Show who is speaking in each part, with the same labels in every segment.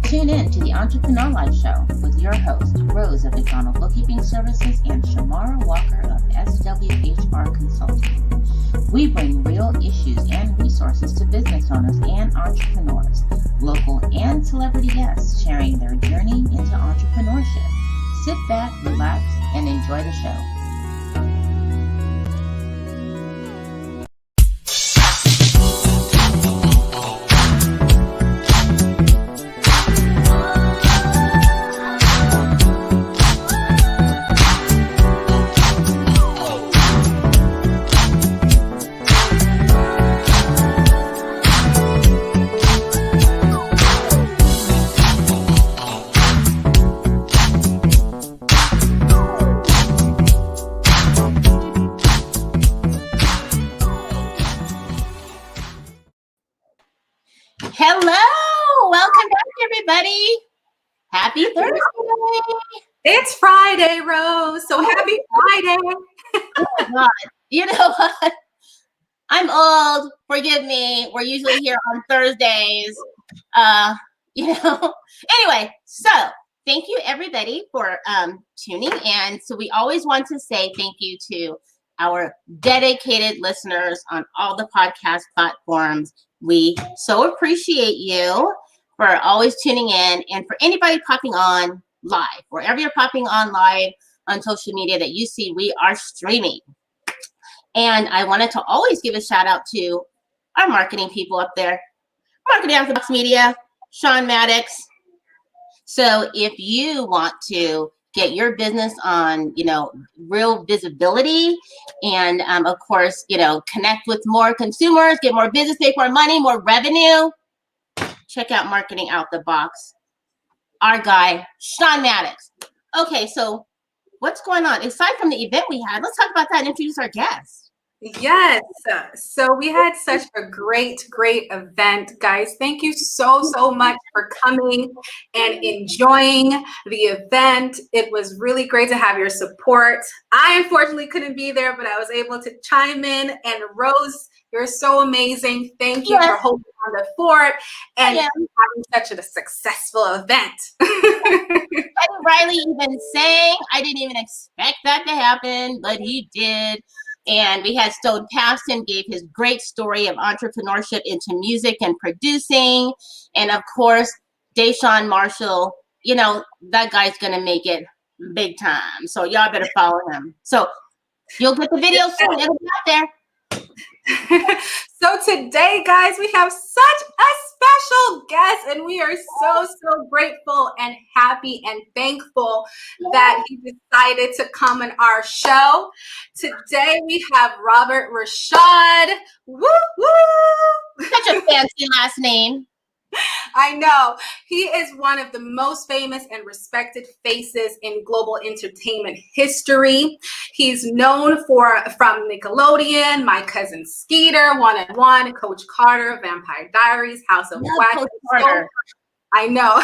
Speaker 1: Tune in to the Entrepreneur Life Show with your host, Rose of McDonald Bookkeeping Services and Shamara Walker of SWHR Consulting. We bring real issues and resources to business owners and entrepreneurs, local and celebrity guests sharing their journey into entrepreneurship. Sit back, relax, and enjoy the show. Hello, welcome back, everybody. Happy Thursday.
Speaker 2: It's Friday, Rose. So happy Friday.
Speaker 1: Oh my God. You know what? I'm old. Forgive me. We're usually here on Thursdays. Anyway, so thank you everybody for tuning in. So we always want to say thank you to our dedicated listeners on all the podcast platforms. We so appreciate you for always tuning in, and for anybody popping on live, wherever you're popping on live on social media that you see, we are streaming. And I wanted to always give a shout out to our marketing people up there, Marketing Out the Box Media, Sean Maddox. So if you want to get your business on, real visibility and, of course, connect with more consumers, get more business, make more money, more revenue, check out Marketing Out the Box. Our guy, Sean Maddox. Okay, so what's going on? Aside from the event we had, let's talk about that and introduce our guest.
Speaker 2: Yes. So we had such a great event, guys. Thank you so much for coming and enjoying the event. It was really great to have your support. I unfortunately couldn't be there, but I was able to chime in. And Rose, you're so amazing. Thank you for holding on the fort and having such a successful event.
Speaker 1: Riley even sang, I didn't even expect that to happen, but he did. And we had Stone past him, gave his great story of entrepreneurship into music and producing. And of course, Deshaun Marshall, that guy's going to make it big time. So y'all better follow him. So you'll get the video soon. It'll be out there.
Speaker 2: So today, guys, we have such a special guest, and we are so grateful and happy and thankful that he decided to come on our show. Today, we have Ri'chard. Woo woo!
Speaker 1: Such a fancy last name.
Speaker 2: I know. He is one of the most famous and respected faces in global entertainment history. He's known from Nickelodeon, My Cousin Skeeter, 1-on-1, Coach Carter, Vampire Diaries, House of Wax. I know.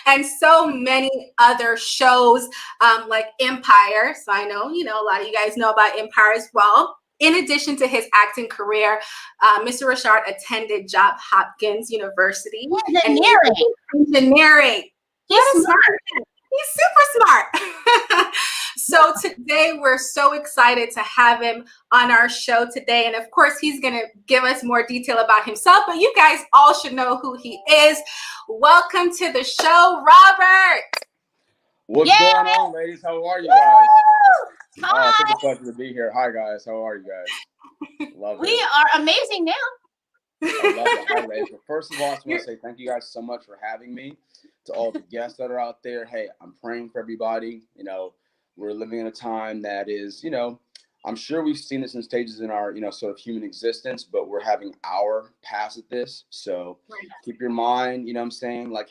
Speaker 2: And so many other shows like Empire. So I know, a lot of you guys know about Empire as well. In addition to his acting career, Mr. Ri'chard attended Johns Hopkins University. Engineering.
Speaker 1: He's smart.
Speaker 2: He's super smart. So today we're so excited to have him on our show today. And of course, he's going to give us more detail about himself, but you guys all should know who he is. Welcome to the show, Robert.
Speaker 3: What's going on, ladies? How are you guys?
Speaker 1: Hi.
Speaker 3: It's a pleasure to be here. Hi, guys. How are you guys? Love it.
Speaker 1: We are amazing now.
Speaker 3: I love it. Hi, ladies. But first of all, I just want to say thank you guys so much for having me. To all the guests that are out there, hey, I'm praying for everybody. We're living in a time that is, I'm sure we've seen this in stages in our, sort of human existence, but we're having our pass at this. So keep your mind,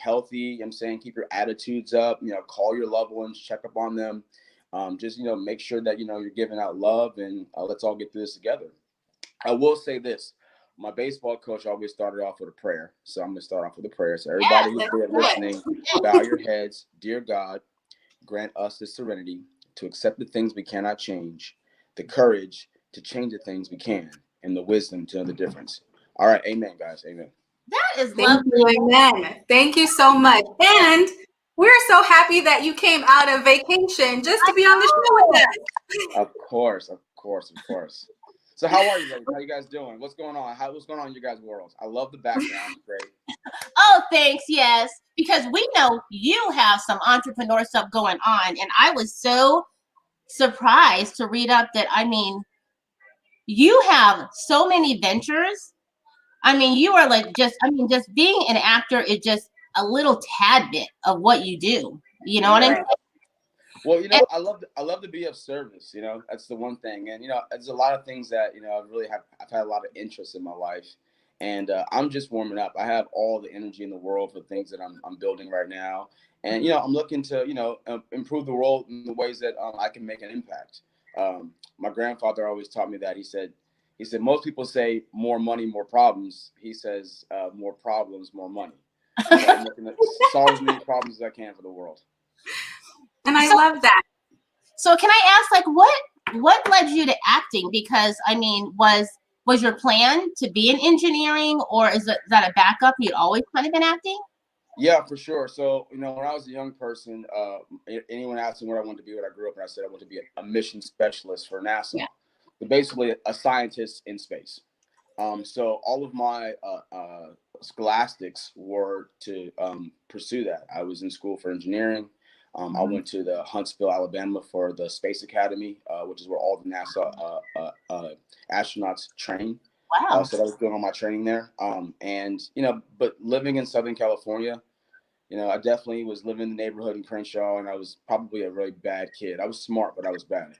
Speaker 3: healthy. Keep your attitudes up, call your loved ones, check up on them. Just, make sure that, you're giving out love, and let's all get through this together. I will say this. My baseball coach always started off with a prayer. So I'm going to start off with a prayer. So everybody who's there listening, bow your heads. Dear God, grant us the serenity to accept the things we cannot change, the courage to change the things we can, and the wisdom to know the difference. All right. Amen, guys. Amen.
Speaker 1: That is
Speaker 2: Thank
Speaker 1: lovely.
Speaker 2: you, amen. Thank you so much. And we're so happy that you came out of vacation just to be on the show with us.
Speaker 3: Of course. So how are you, ladies? How you guys doing? What's going on? What's going on in your guys' worlds? I love the background. It's great.
Speaker 1: Oh, thanks. Yes, because we know you have some entrepreneur stuff going on, and I was so surprised to read up that, I mean, you have so many ventures. I mean, you are like just being an actor is just a little tad bit of what you do. You know what I'm saying?
Speaker 3: Well,
Speaker 1: And
Speaker 3: I love to be of service. That's the one thing. And there's a lot of things that I've had a lot of interest in my life, and I'm just warming up. I have all the energy in the world for things that I'm building right now, and I'm looking to improve the world in the ways that I can make an impact. My grandfather always taught me that. He said most people say more money, more problems. He says more problems, more money. So I'm looking to solve as many problems as I can for the world.
Speaker 2: And I love that.
Speaker 1: so can I ask, like, what led you to acting? Because I mean, was your plan to be in engineering, or is that a backup? You'd always kind of been acting?
Speaker 3: Yeah, for sure. So, when I was a young person, anyone asked me what I wanted to be when I grew up, and I said I wanted to be a mission specialist for NASA.
Speaker 1: Yeah.
Speaker 3: So basically a scientist in space. So all of my scholastics were to pursue that. I was in school for engineering. I went to the Huntsville, Alabama for the Space Academy, which is where all the NASA astronauts train.
Speaker 1: Wow.
Speaker 3: So I was doing all my training there. But living in Southern California, I definitely was living in the neighborhood in Crenshaw, and I was probably a really bad kid. I was smart, but I was bad.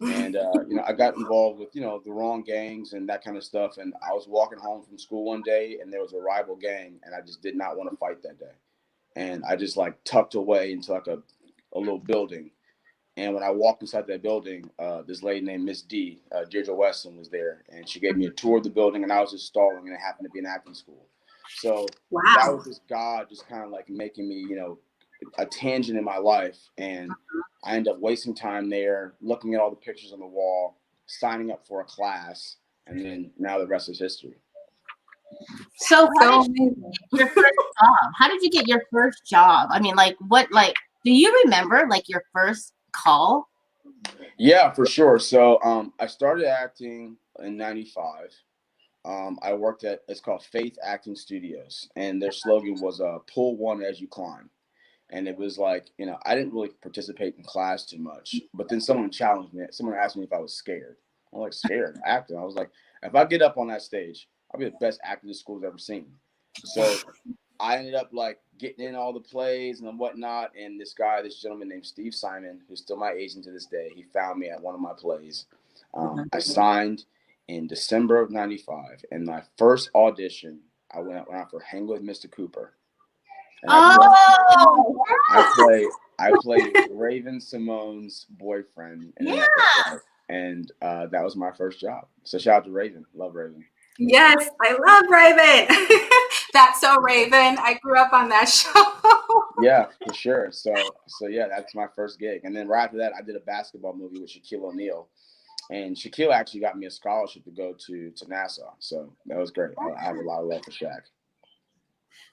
Speaker 3: And, I got involved with, the wrong gangs and that kind of stuff. And I was walking home from school one day, and there was a rival gang, and I just did not want to fight that day. And I just tucked away into a little building. And when I walked inside that building, this lady named Miss D, Deirdre Weston, was there, and she gave me a tour of the building, and I was just stalling, and it happened to be an acting school. So that was just God just kind of making me, a tangent in my life. And I ended up wasting time there, looking at all the pictures on the wall, signing up for a class, and then now the rest is history.
Speaker 1: So how did you get your first job? How did you get your first job? I mean, do you remember your first call?
Speaker 3: Yeah, for sure. So I started acting in '95. I worked it's called Faith Acting Studios, and their slogan was pull one as you climb. And it was I didn't really participate in class too much, but then someone challenged me. Someone asked me if I was scared. I'm like, scared of acting? I was like, if I get up on that stage, I'll be the best actor the school's ever seen. So I ended up getting in all the plays and whatnot. And this gentleman named Steve Simon, who's still my agent to this day, he found me at one of my plays. I signed in December of '95. And my first audition, I went out for Hang with Mr. Cooper. And I played Raven Simone's boyfriend in an episode, and that was my first job. So shout out to Raven. Love Raven.
Speaker 2: Yes, I love Raven. That's so Raven. I grew up on that show.
Speaker 3: Yeah, for sure. So yeah, that's my first gig. And then right after that, I did a basketball movie with Shaquille O'Neal. And Shaquille actually got me a scholarship to go to NASA. So that was great. I have a lot of love for Shaq.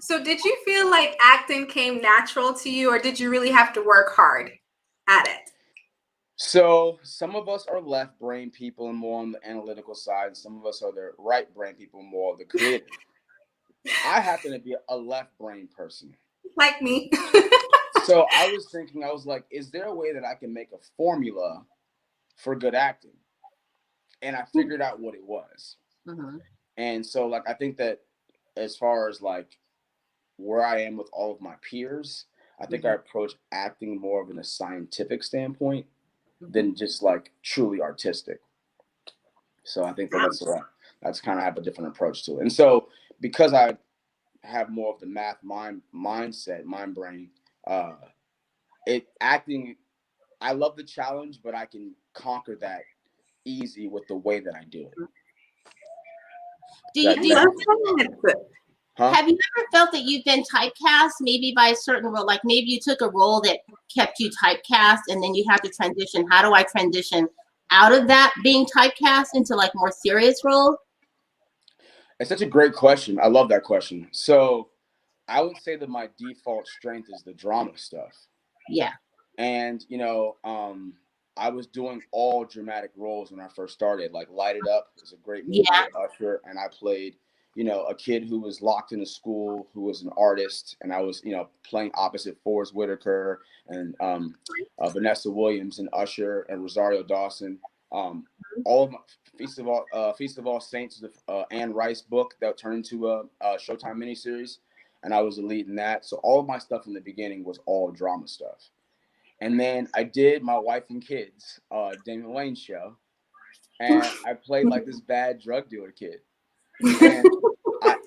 Speaker 2: So did you feel like acting came natural to you, or did you really have to work hard at it?
Speaker 3: So some of us are left brain people and more on the analytical side. Some of us are the right brain people and more the creative. I happen to be a left brain person.
Speaker 2: Like me.
Speaker 3: So I was like, is there a way that I can make a formula for good acting? And I figured out what it was. Mm-hmm. And so I think that as far as where I am with all of my peers, I think I approach acting more of in a scientific standpoint than just truly artistic. So I think that's kind of have a different approach to it. And so because I have more of the math mind brain, acting, I love the challenge, but I can conquer that easy with the way that I do it.
Speaker 1: Have you ever felt that you've been typecast maybe by a certain role? Maybe you took a role that kept you typecast and then you have to transition. How do I transition out of that being typecast into more serious roles?
Speaker 3: It's such a great question. I love that question. So I would say that my default strength is the drama stuff.
Speaker 1: Yeah.
Speaker 3: And, I was doing all dramatic roles when I first started. Like Light It Up is a great movie
Speaker 1: Yeah.
Speaker 3: with Usher. And I played, a kid who was locked in a school, who was an artist. And I was, playing opposite Forrest Whitaker and Vanessa Williams and Usher and Rosario Dawson. All of my Feast of All Saints, the Anne Rice book that turned into a Showtime miniseries. And I was the lead in that. So all of my stuff in the beginning was all drama stuff. And then I did My Wife and Kids, Damon Wayans show. And I played like this bad drug dealer kid. And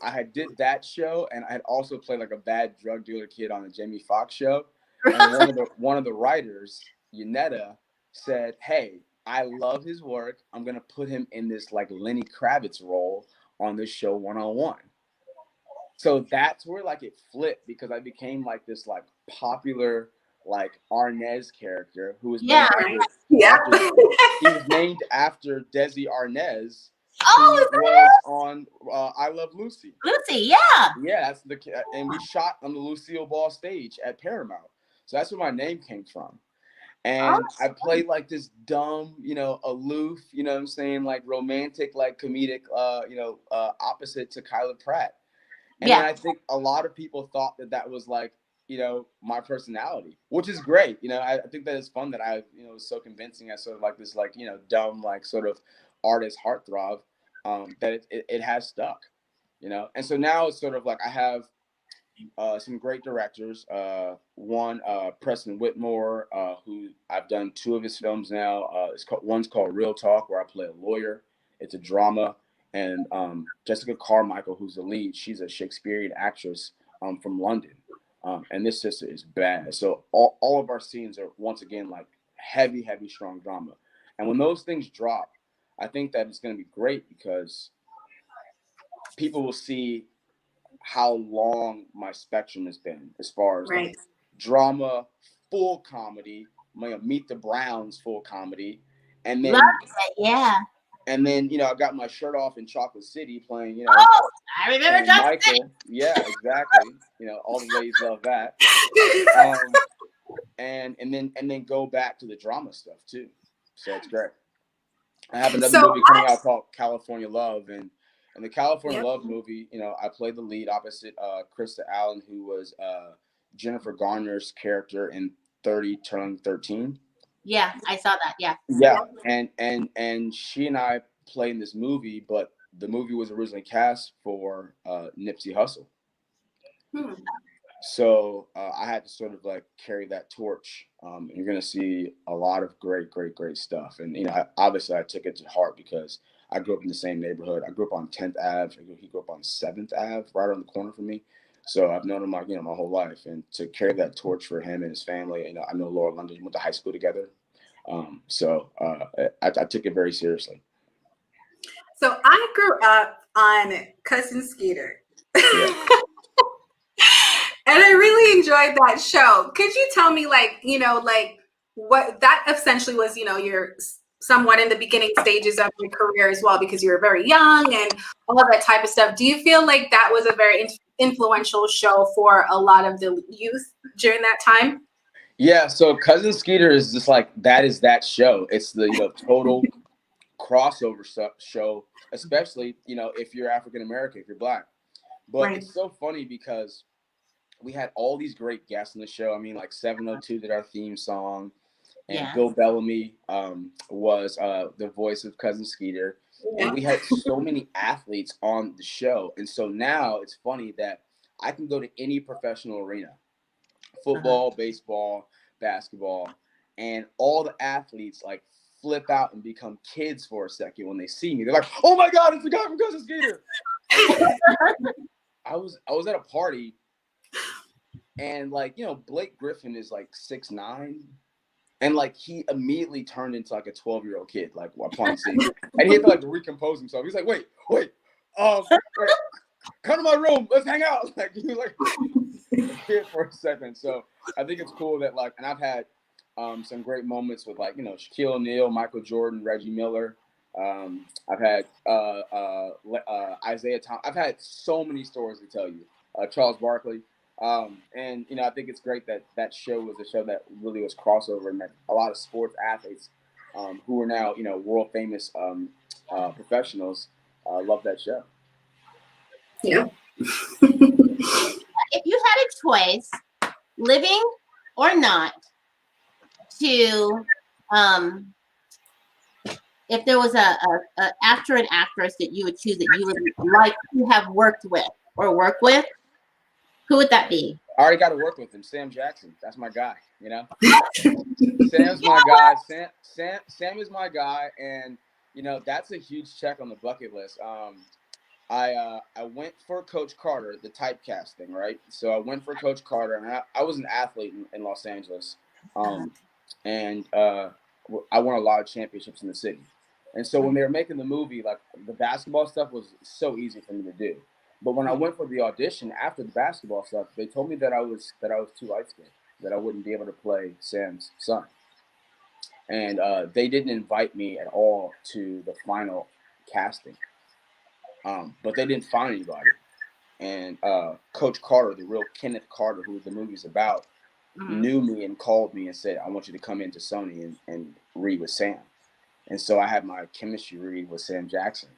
Speaker 3: I did that show, and I had also played like a bad drug dealer kid on the Jamie Foxx show. And one of the writers, Yanetta, said, "Hey, I love his work. I'm gonna put him in this like Lenny Kravitz role on this show 101." So that's where like it flipped, because I became like this like popular like Arnaz character who was
Speaker 1: Yeah.
Speaker 3: he was named after Desi Arnaz,
Speaker 1: Oh,
Speaker 3: who was on I Love Lucy.
Speaker 1: Lucy, yeah.
Speaker 3: Yeah, that's and we shot on the Lucille Ball stage at Paramount. So that's where my name came from. And I played like this dumb, aloof, what I'm saying, like romantic, like comedic, opposite to Kyla Pratt. And then I think a lot of people thought that was like, my personality, which is great. I think that it's fun that I, was so convincing as sort of like this, like, dumb, like sort of artist heartthrob, that it has stuck, And so now it's sort of like I have some great directors. One, Preston Whitmore, who I've done 2 of his films now. One's called Real Talk, where I play a lawyer. It's a drama. And Jessica Carmichael, who's the lead, she's a Shakespearean actress from London. And this sister is bad. So all of our scenes are, once again, like heavy, heavy, strong drama. And when those things drop, I think that it's going to be great, because people will see how long my spectrum has been as far as like drama, full comedy, Meet the Browns, full comedy. And then,
Speaker 1: yeah.
Speaker 3: And then, I got my shirt off in Chocolate City playing,
Speaker 1: Oh, I remember
Speaker 3: Michael. Yeah, exactly. All the ladies love that. And then go back to the drama stuff too. So it's great. I have another movie coming out called California Love, and in the California Love movie, I played the lead opposite Krista Allen, who was Jennifer Garner's character in 30 Turning 13.
Speaker 1: Yeah, I saw that. Yeah.
Speaker 3: Yeah, and she and I played in this movie, but the movie was originally cast for Nipsey Hussle. So I had to sort of like carry that torch. You're gonna see a lot of great stuff, and obviously I took it to heart, because I grew up in the same neighborhood. I grew up on 10th Ave. He grew up on 7th Ave, right around the corner from me. So I've known him like my whole life, and to carry that torch for him and his family. I know Laura London, went to high school together. So I took it very seriously.
Speaker 2: So I grew up on Cousin Skeeter.
Speaker 3: Yeah.
Speaker 2: And I really enjoyed that show. Could you tell me, like what that essentially was, you're somewhat in the beginning stages of your career as well, because you were very young and all of that type of stuff. Do you feel like that was a very influential show for a lot of the youth during that time?
Speaker 3: Yeah, so Cousin Skeeter is just like that show. It's the total crossover show, especially if you're African American, if you're Black. But It's so funny, because we had all these great guests on the show. I mean, like 702 did our theme song, and Bill Bellamy was the voice of Cousin Skeeter. And we had so many athletes on the show. And so now it's funny that I can go to any professional arena, football, baseball, basketball, and all the athletes like flip out and become kids for a second when they see me. They're like, "Oh my God, it's the guy from Cousin Skeeter." I was at a party, and like, Blake Griffin is like 6'9", and like he immediately turned into like a 12-year-old kid, like upon seeing me. And he had to like recompose himself. He's like, wait, come to my room, let's hang out. Like he was like kid for a second. So I think it's cool that like, and I've had some great moments with like, Shaquille O'Neal, Michael Jordan, Reggie Miller, I've had Isaiah Thomas. I've had so many stories to tell you. Charles Barkley. And I think it's great that that show was a show that really was crossover and that a lot of sports athletes who are now world famous professionals love that show.
Speaker 2: Yeah.
Speaker 1: If you had a choice, living or not, to if there was a actor and actress that you would choose that you would like to have worked with or work with, who would that be?
Speaker 3: I already got to work with him. Sam Jackson. That's my guy. Sam's my guy. Sam is my guy, and that's a huge check on the bucket list. I went for Coach Carter, the typecasting, right? So I went for Coach Carter, and I was an athlete in Los Angeles, and I won a lot of championships in the city. And so when they were making the movie, like the basketball stuff was so easy for me to do. But when I went for the audition after the basketball stuff, they told me that I was too light skinned, that I wouldn't be able to play Sam's son. And they didn't invite me at all to the final casting. But they didn't find anybody. And Coach Carter, the real Kenneth Carter, who the movie's about, knew me and called me and said, I want you to come into Sony and read with Sam. And so I had my chemistry read with Sam Jackson.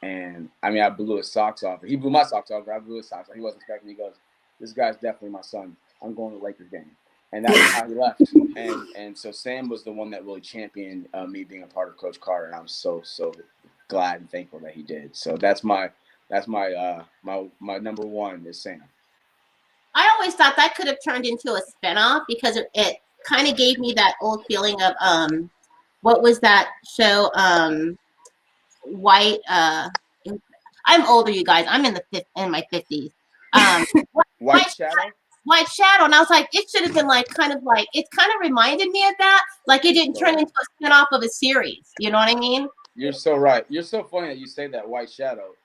Speaker 3: And I mean, I blew his socks off. He blew my socks off, but I blew his socks off. He wasn't expecting. He goes, this guy's definitely my son. I'm going to the Lakers game. And that's how he left. And so Sam was the one that really championed me being a part of Coach Carter. And I'm so glad and thankful that he did. So that's my number one is Sam.
Speaker 1: I always thought that could have turned into a spinoff because it kind of gave me that old feeling of what was that show? White. I'm older, you guys. I'm in my 50s.
Speaker 3: White Shadow.
Speaker 1: White Shadow, and I was like, it should have been it kind of reminded me of that. Like it didn't turn into a spinoff of a series. You know what I mean?
Speaker 3: You're so right. You're so funny that you say that. White Shadow.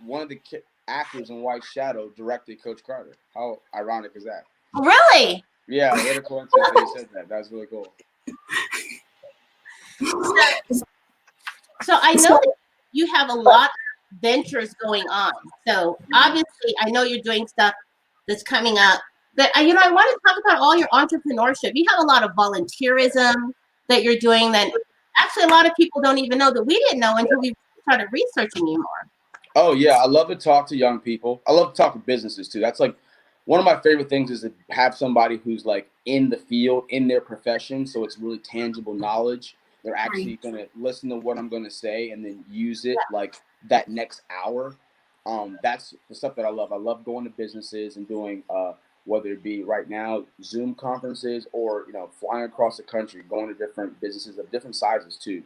Speaker 3: One of the actors in White Shadow directed Coach Carter. How ironic is that?
Speaker 1: Really?
Speaker 3: Yeah, what a coincidence that you said that. That was really cool.
Speaker 1: So I know that you have a lot of ventures going on. So obviously, I know you're doing stuff that's coming up. But I want to talk about all your entrepreneurship. You have a lot of volunteerism that you're doing that actually a lot of people don't even know that we didn't know until we started researching you more.
Speaker 3: Oh yeah, I love to talk to young people. I love to talk to businesses too. That's like one of my favorite things is to have somebody who's like in the field, in their profession. So it's really tangible knowledge. They're actually going to listen to what I'm going to say and then use it like that next hour. That's the stuff that I love. I love going to businesses and doing, whether it be right now, Zoom conferences or, flying across the country, going to different businesses of different sizes too.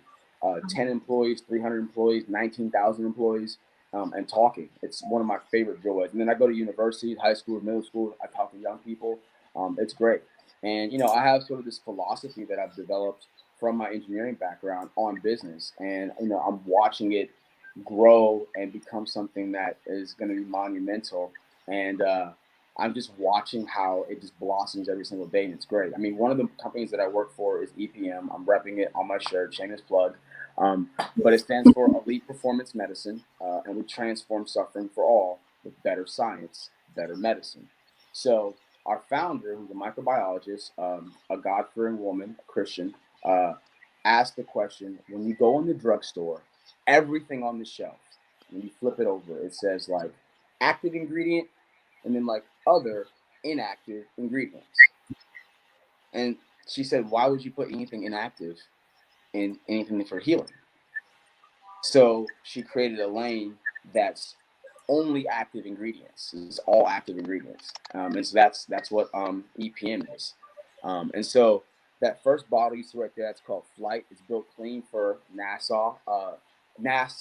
Speaker 3: 10 employees, 300 employees, 19,000 employees, and talking. It's one of my favorite joys. And then I go to universities, high school, middle school. I talk to young people. It's great. And, I have sort of this philosophy that I've developed from my engineering background on business. And, I'm watching it grow and become something that is going to be monumental. And I'm just watching how it just blossoms every single day. And it's great. I mean, one of the companies that I work for is EPM. I'm repping it on my shirt, shameless plug. But it stands for Elite Performance Medicine. And we transform suffering for all with better science, better medicine. So our founder, who's a microbiologist, a God-fearing woman, a Christian, asked the question, when you go in the drugstore, everything on the shelf, when you flip it over, it says like active ingredient and then like other inactive ingredients. And she said, why would you put anything inactive in anything for healing? So she created a lane that's only active ingredients. It's all active ingredients. And so that's what EPM is. And so that first bottle you see right there, that's called Flight. It's built clean for NASA,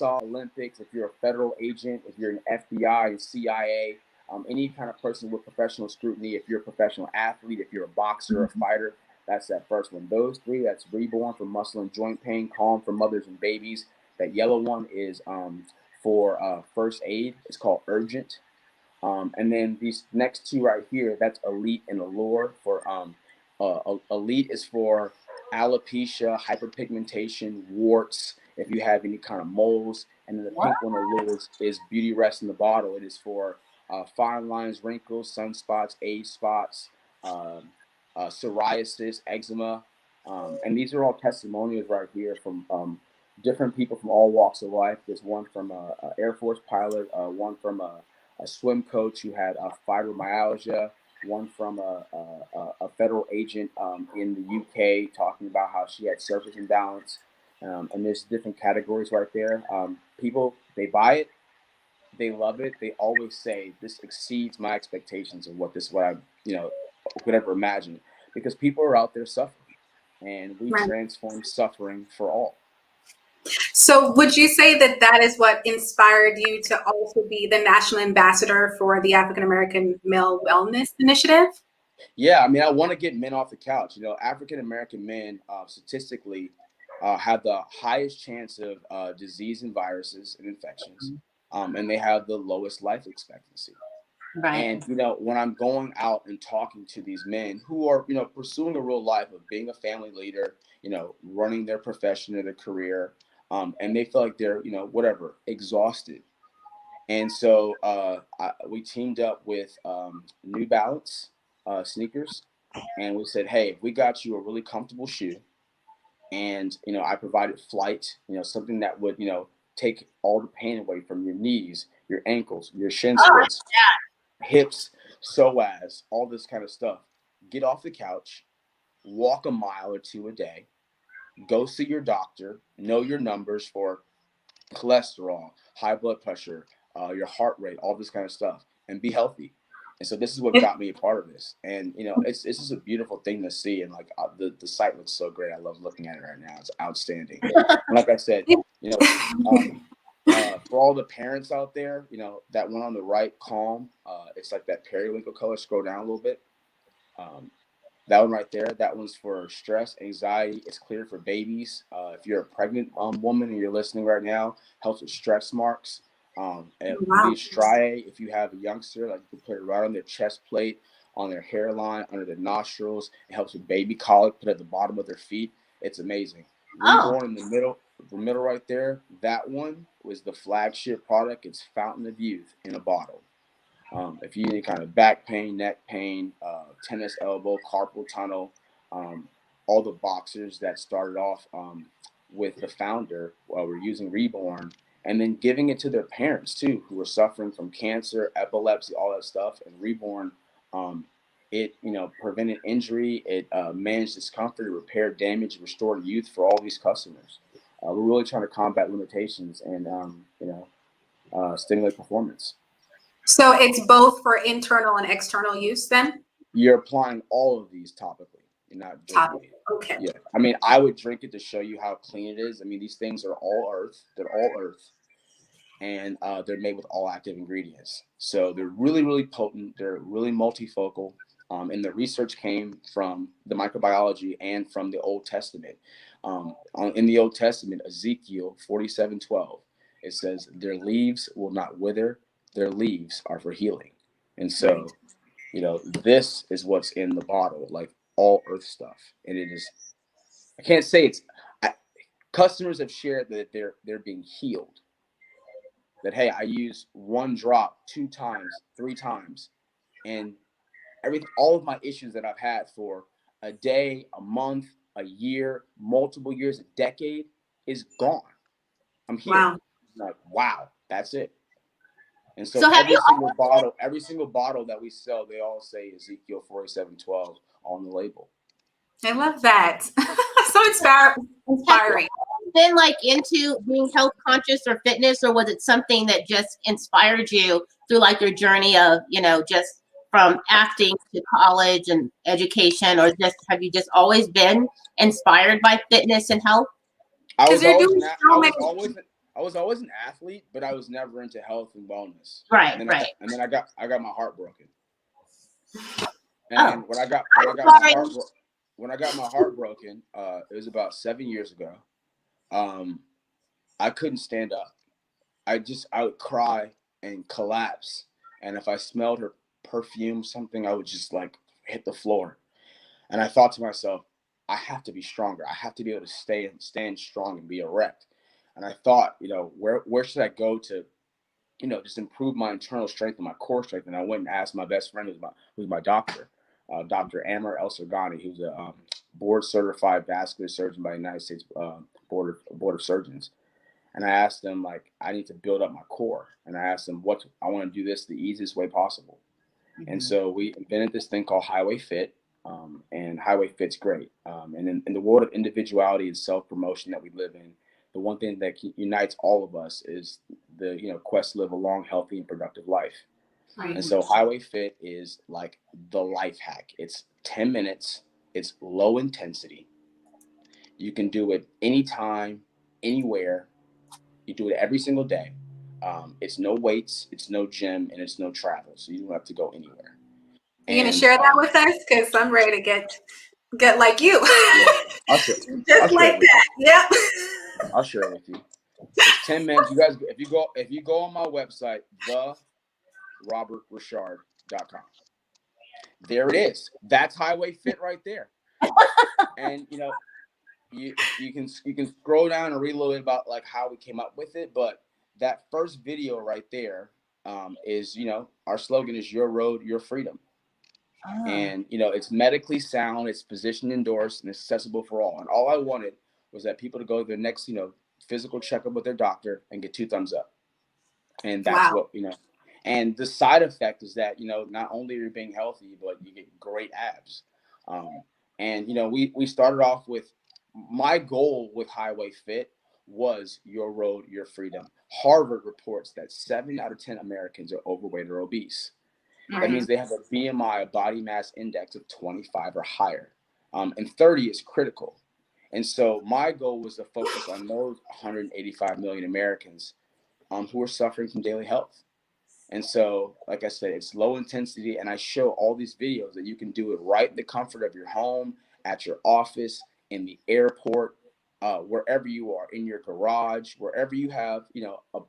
Speaker 3: Olympics. If you're a federal agent, if you're an FBI and CIA, any kind of person with professional scrutiny, if you're a professional athlete, if you're a boxer or a fighter, that's that first one. Those three, that's Reborn for muscle and joint pain, Calm for mothers and babies. That yellow one is for first aid. It's called Urgent. And then these next two right here, that's Elite and Allure. For Elite is for alopecia, hyperpigmentation, warts, if you have any kind of moles. And then the pink one or blue is Beauty Rest in the Bottle. It is for fine lines, wrinkles, sunspots, age spots, psoriasis, eczema. And these are all testimonials right here from different people from all walks of life. There's one from an Air Force pilot, one from a swim coach who had fibromyalgia, one from a federal agent in the UK talking about how she had surface imbalance. And there's different categories right there. People, they buy it, they love it. They always say this exceeds my expectations of what I, could ever imagine, because people are out there suffering, and we transform suffering for all.
Speaker 2: So would you say that is what inspired you to also be the national ambassador for the African American Male Wellness Initiative?
Speaker 3: Yeah, I mean, I want to get men off the couch. African American men statistically have the highest chance of disease and viruses and infections, and they have the lowest life expectancy. Right. And, when I'm going out and talking to these men who are, pursuing a real life of being a family leader, running their profession or their career, and they feel like they're, exhausted. And so we teamed up with New Balance sneakers, and we said, hey, we got you a really comfortable shoe. And, I provided flight, something that would, take all the pain away from your knees, your ankles, your shin splints, hips, psoas, all this kind of stuff. Get off the couch, walk a mile or two a day, go see your doctor, know your numbers for cholesterol, high blood pressure, your heart rate, all this kind of stuff, and be healthy. And so this is what got me a part of this. And, it's just a beautiful thing to see. And like the site looks so great. I love looking at it right now. It's outstanding. And like I said, for all the parents out there, that one on the right, Calm, it's like that periwinkle color. Scroll down a little bit. That one right there, that one's for stress, anxiety. It's clear for babies. If you're a pregnant woman and you're listening right now, helps with stretch marks. And the striae, if you have a youngster, like you can put it right on their chest plate, on their hairline, under their nostrils. It helps with baby colic, put it at the bottom of their feet. It's amazing. Reborn in the middle right there, that one was the flagship product. It's Fountain of Youth in a bottle. If you need any kind of back pain, neck pain, tennis elbow, carpal tunnel, all the boxers that started off with the founder were using Reborn, and then giving it to their parents too, who were suffering from cancer, epilepsy, all that stuff. And Reborn, it prevented injury, it managed discomfort, it repaired damage, restored youth for all these customers. We're really trying to combat limitations and stimulate performance.
Speaker 2: So it's both for internal and external use then?
Speaker 3: You're applying all of these topically. You're not drinking it.
Speaker 2: Okay.
Speaker 3: Yeah. I mean, I would drink it to show you how clean it is. I mean, these things are all earth. They're all earth. And they're made with all active ingredients. So they're really, really potent. They're really multifocal. And the research came from the microbiology and from the Old Testament. In the Old Testament, Ezekiel 47:12, it says, their leaves will not wither. Their leaves are for healing. And so, this is what's in the bottle, like all earth stuff. And it is, I can't say customers have shared that they're being healed. That, hey, I use one drop 2 times, 3 times, and all of my issues that I've had for a day, a month, a year, multiple years, a decade is gone. I'm here.
Speaker 2: Wow.
Speaker 3: Like, wow, that's it. And so every single bottle that we sell, they all say Ezekiel 47:12 on the label.
Speaker 2: I love that. So inspiring.
Speaker 1: Been like into being health conscious or fitness, or was it something that just inspired you through like your journey of, just from acting to college and education, or just have you just always been inspired by fitness and health?
Speaker 3: I was always an athlete, but I was never into health and wellness.
Speaker 1: Right,
Speaker 3: and
Speaker 1: right.
Speaker 3: And then I got my heart broken.
Speaker 1: And
Speaker 3: when I got my heart broken, it was about 7 years ago. I couldn't stand up. I would cry and collapse. And if I smelled her perfume, something, I would just like hit the floor. And I thought to myself, I have to be stronger. I have to be able to stand strong and be erect. And I thought, where should I go to, just improve my internal strength and my core strength? And I went and asked my best friend, who's my doctor, Dr. Amr El Sargani, who's a board certified vascular surgeon by the United States Board of Surgeons. And I asked him, like, I need to build up my core. And I asked him, I want to do this the easiest way possible. And so we invented this thing called Highway Fit, and Highway Fit's great. And in the world of individuality and self-promotion that we live in, the one thing that unites all of us is the quest to live a long, healthy, and productive life.
Speaker 2: Right.
Speaker 3: And so Highway Fit is like the life hack. It's 10 minutes. It's low intensity. You can do it anytime, anywhere. You do it every single day. It's no weights, it's no gym, and it's no travel. So you don't have to go anywhere.
Speaker 2: You gonna share that with us? Because I'm ready to get like you.
Speaker 3: Yeah, I'll share.
Speaker 2: Just like that. Yep.
Speaker 3: I'll share it with you. It's 10 minutes. You guys, if you go on my website, therobertrichard.com, there it is. That's Highway Fit right there. And you can scroll down and read a little bit about like how we came up with it, but that first video right there is our slogan is your road, your freedom. And it's medically sound, it's physician endorsed, and it's accessible for all. And all I wanted was that people to go to their next physical checkup with their doctor and get 2 thumbs up. And that's what and the side effect is that not only are you being healthy, but you get great abs. And we started off with, my goal with Highway Fit was your road, your freedom. Harvard reports that 7 out of 10 Americans are overweight or obese.
Speaker 2: Right.
Speaker 3: That means they have a BMI, a body mass index of 25 or higher. And 30 is critical. And so my goal was to focus on those 185 million Americans who are suffering from daily health. And so, like I said, it's low intensity. And I show all these videos that you can do it right in the comfort of your home, at your office, in the airport, wherever you are, in your garage, wherever you have,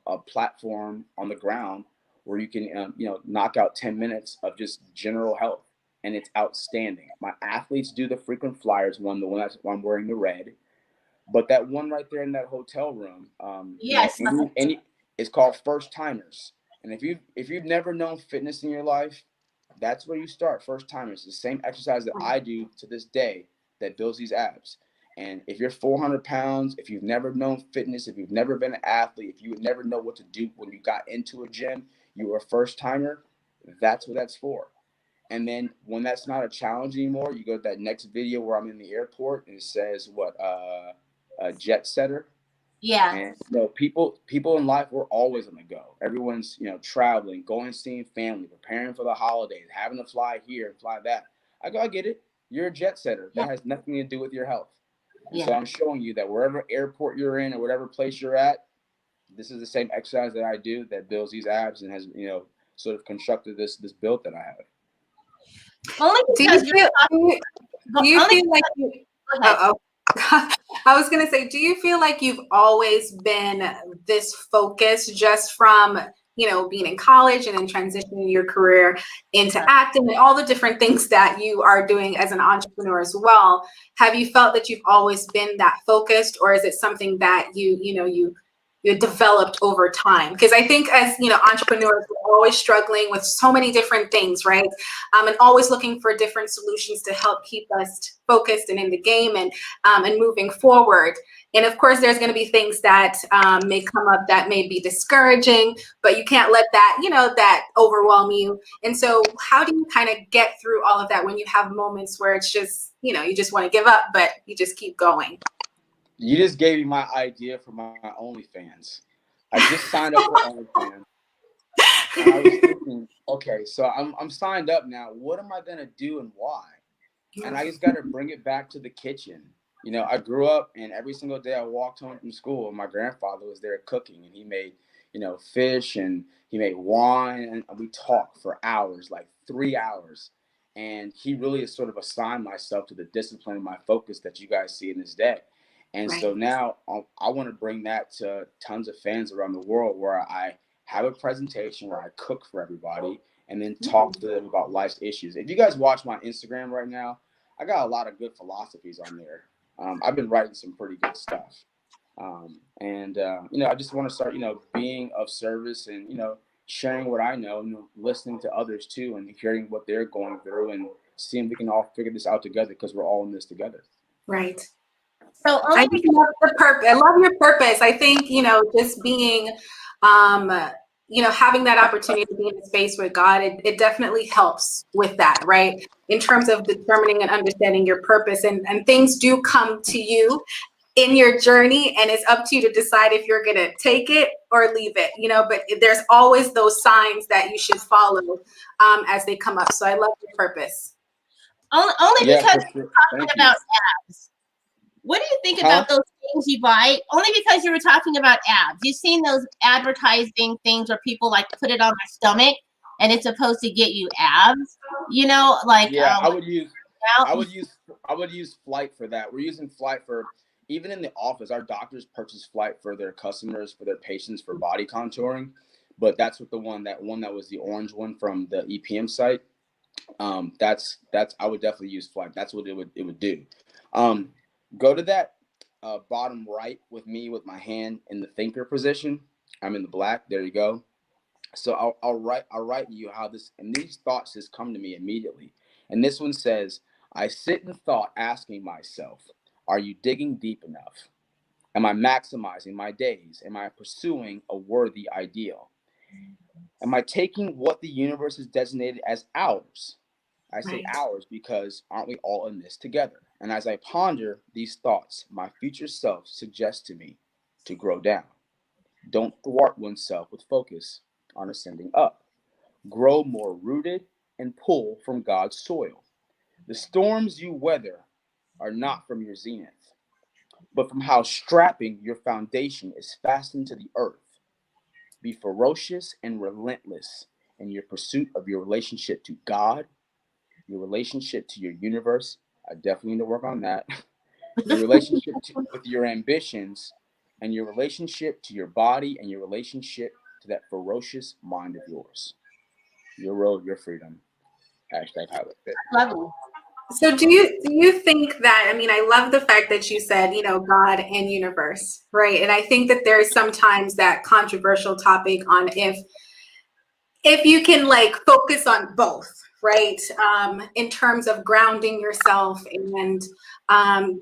Speaker 3: a platform on the ground where you can, knock out 10 minutes of just general health. And it's outstanding. My athletes do the frequent flyers one, the one that's I'm wearing the red, but that one right there in that hotel room,
Speaker 1: yes,
Speaker 3: it's called First Timers. And if you've never known fitness in your life, that's where you start. First Timers, the same exercise that I do to this day that builds these abs. And if you're 400 pounds, if you've never known fitness, if you've never been an athlete, if you would never know what to do when you got into a gym, you were a first timer, that's what that's for. And then when that's not a challenge anymore, you go to that next video where I'm in the airport and it says a jet setter.
Speaker 1: Yeah.
Speaker 3: And people in life, we're always on the go. Everyone's traveling, going, seeing family, preparing for the holidays, having to fly here and fly that. I get it. You're a jet setter. That has nothing to do with your health. And so I'm showing you that wherever airport you're in or whatever place you're at, this is the same exercise that I do that builds these abs and has sort of constructed this build that I have.
Speaker 1: Only because do you feel like
Speaker 2: you? I was gonna say, do you feel like you've always been this focused just from being in college and then transitioning your career into acting and all the different things that you are doing as an entrepreneur as well? Have you felt that you've always been that focused, or is it something that you developed over time? Because I think as entrepreneurs, we're always struggling with so many different things, right? And always looking for different solutions to help keep us focused and in the game and moving forward. And of course, there's going to be things that may come up that may be discouraging, but you can't let that that overwhelm you. And so, how do you kind of get through all of that when you have moments where it's just you just want to give up, but you just keep going?
Speaker 3: You just gave me my idea for my OnlyFans. I just signed up for OnlyFans. And I was thinking, okay, so I'm signed up now. What am I going to do and why? And I just got to bring it back to the kitchen. I grew up and every single day I walked home from school and my grandfather was there cooking and he made, fish and he made wine and we talked for hours, like 3 hours. And he really has sort of assigned myself to the discipline and my focus that you guys see in this day. And so now I want to bring that to tons of fans around the world where I have a presentation where I cook for everybody and then talk to them about life's issues. If you guys watch my Instagram right now, I got a lot of good philosophies on there. I've been writing some pretty good stuff. I just want to start, being of service and, sharing what I know and listening to others too and hearing what they're going through and seeing if we can all figure this out together because we're all in this together.
Speaker 2: Right.
Speaker 1: So
Speaker 2: I just love the purpose. I love your purpose. I think, just being, having that opportunity to be in a space with God, it definitely helps with that, right? In terms of determining and understanding your purpose, and things do come to you in your journey, and it's up to you to decide if you're going to take it or leave it, but there's always those signs that you should follow as they come up. So I love your purpose.
Speaker 1: Only because
Speaker 3: sure.
Speaker 1: we're talking about abs. What do you think about those things you buy? Only because you were talking about abs. You've seen those advertising things where people like put it on their stomach and it's supposed to get you abs.
Speaker 3: I would use Flight for that. We're using Flight for, even in the office, our doctors purchase Flight for their customers, for their patients, for body contouring. But that's what that was the orange one from the EPM site. That's I would definitely use Flight. That's what it would do. Go to that bottom right with me with my hand in the thinker position. I'm in the black. There you go. So I'll write you how this, and these thoughts just come to me immediately. And this one says, I sit in thought asking myself, are you digging deep enough? Am I maximizing my days? Am I pursuing a worthy ideal? Am I taking what the universe has designated as ours? I say ours because aren't we all in this together? And as I ponder these thoughts, my future self suggests to me to grow down. Don't thwart oneself with focus on ascending up. Grow more rooted and pull from God's soil. The storms you weather are not from your zenith, but from how strapping your foundation is fastened to the earth. Be ferocious and relentless in your pursuit of your relationship to God, your relationship to your universe. I definitely need to work on that. Your relationship with your ambitions, and your relationship to your body, and your relationship to that ferocious mind of yours. Your road, your freedom. Hashtag highlight fit.
Speaker 1: Lovely.
Speaker 2: So do you think that, I love the fact that you said, God and universe, right? And I think that there's sometimes that controversial topic on if you can focus on both, right? In terms of grounding yourself and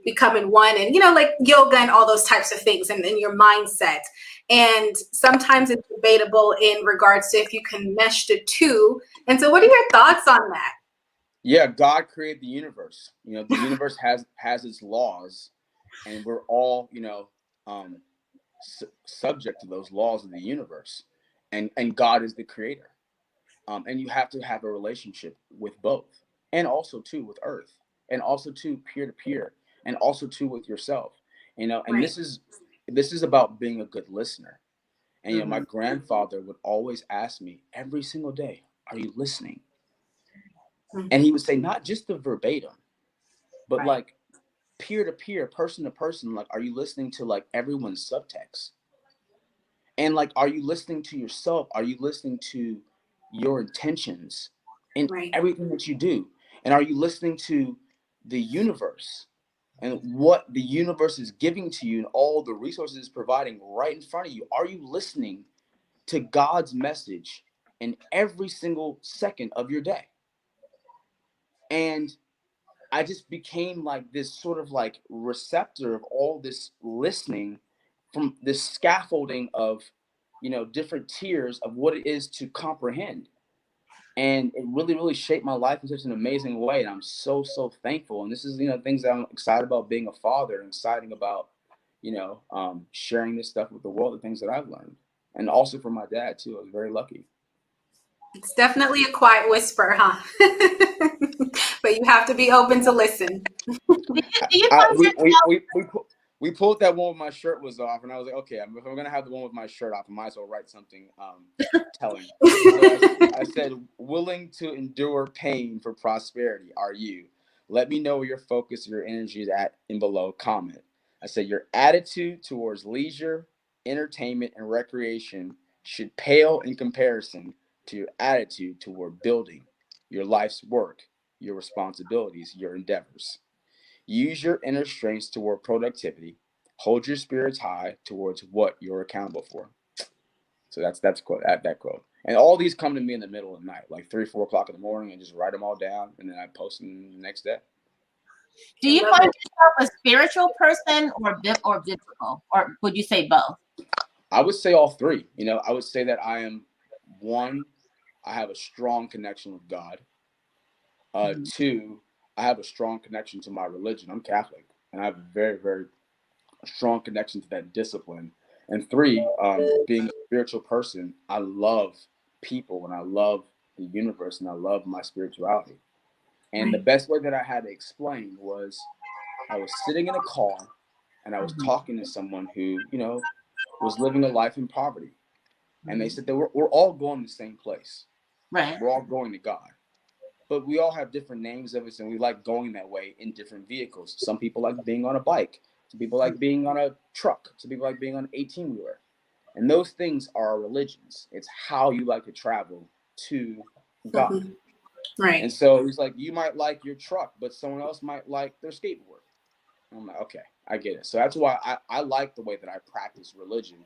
Speaker 2: becoming one, and yoga and all those types of things, and your mindset. And sometimes it's debatable in regards to if you can mesh the two. And so what are your thoughts on that?
Speaker 3: Yeah, God created the universe. The universe has its laws, and we're all, subject to those laws of the universe. And God is the creator. And you have to have a relationship with both, and also too with Earth, and also too peer to peer, and also too with yourself. And this is about being a good listener. And my grandfather would always ask me every single day, "Are you listening?" And he would say not just the verbatim, but like peer to peer, person to person. Like, are you listening to everyone's subtext? And are you listening to yourself? Are you listening to your intentions in everything that you do? And are you listening to the universe and what the universe is giving to you and all the resources it's providing right in front of you? Are you listening to God's message in every single second of your day? And I just became this sort of receptor of all this listening from this scaffolding of, different tiers of what it is to comprehend. And it really, really shaped my life in such an amazing way. And I'm so, so thankful. And this is, things that I'm excited about being a father and exciting about, sharing this stuff with the world, the things that I've learned. And also from my dad too. I was very lucky.
Speaker 2: It's definitely a quiet whisper, huh? But you have to be open to listen.
Speaker 3: We pulled that one with my shirt was off, and I was like, okay, if I'm going to have the one with my shirt off, I might as well write something telling. So I said, willing to endure pain for prosperity are you. Let me know where your focus, your energy is at in below comment. I said, your attitude towards leisure, entertainment, and recreation should pale in comparison to your attitude toward building your life's work, your responsibilities, your endeavors. Use your inner strengths toward productivity. hold your spirits high towards what you're accountable for. So that's quote that quote. And all these come to me in the middle of the night, like 3, 4 o'clock in the morning, and just write them all down, and then I post them the next day.
Speaker 1: Do you find yourself a spiritual person or biblical, or would you say both?
Speaker 3: I would say all three. You know, I would say that I am one, I have a strong connection with God. Two, I have a strong connection to my religion. I'm Catholic, and I have a very, very strong connection to that discipline. And three, being a spiritual person, I love people and I love the universe and I love my spirituality. And the best way that I had to explain was I was sitting in a car and I was talking to someone who, you know, was living a life in poverty. And they said that we're all going to the same place.
Speaker 1: Right.
Speaker 3: We're all going to God. But we all have different names of us, and we like going that way in different vehicles. Some people like being on a bike. Some people like being on a truck. Some people like being on an 18-wheeler. And those things are our religions. It's how you like to travel to God.
Speaker 2: Right.
Speaker 3: And so he's like, you might like your truck, but someone else might like their skateboard. And I'm like, okay, I get it. So that's why I like the way that I practice religion.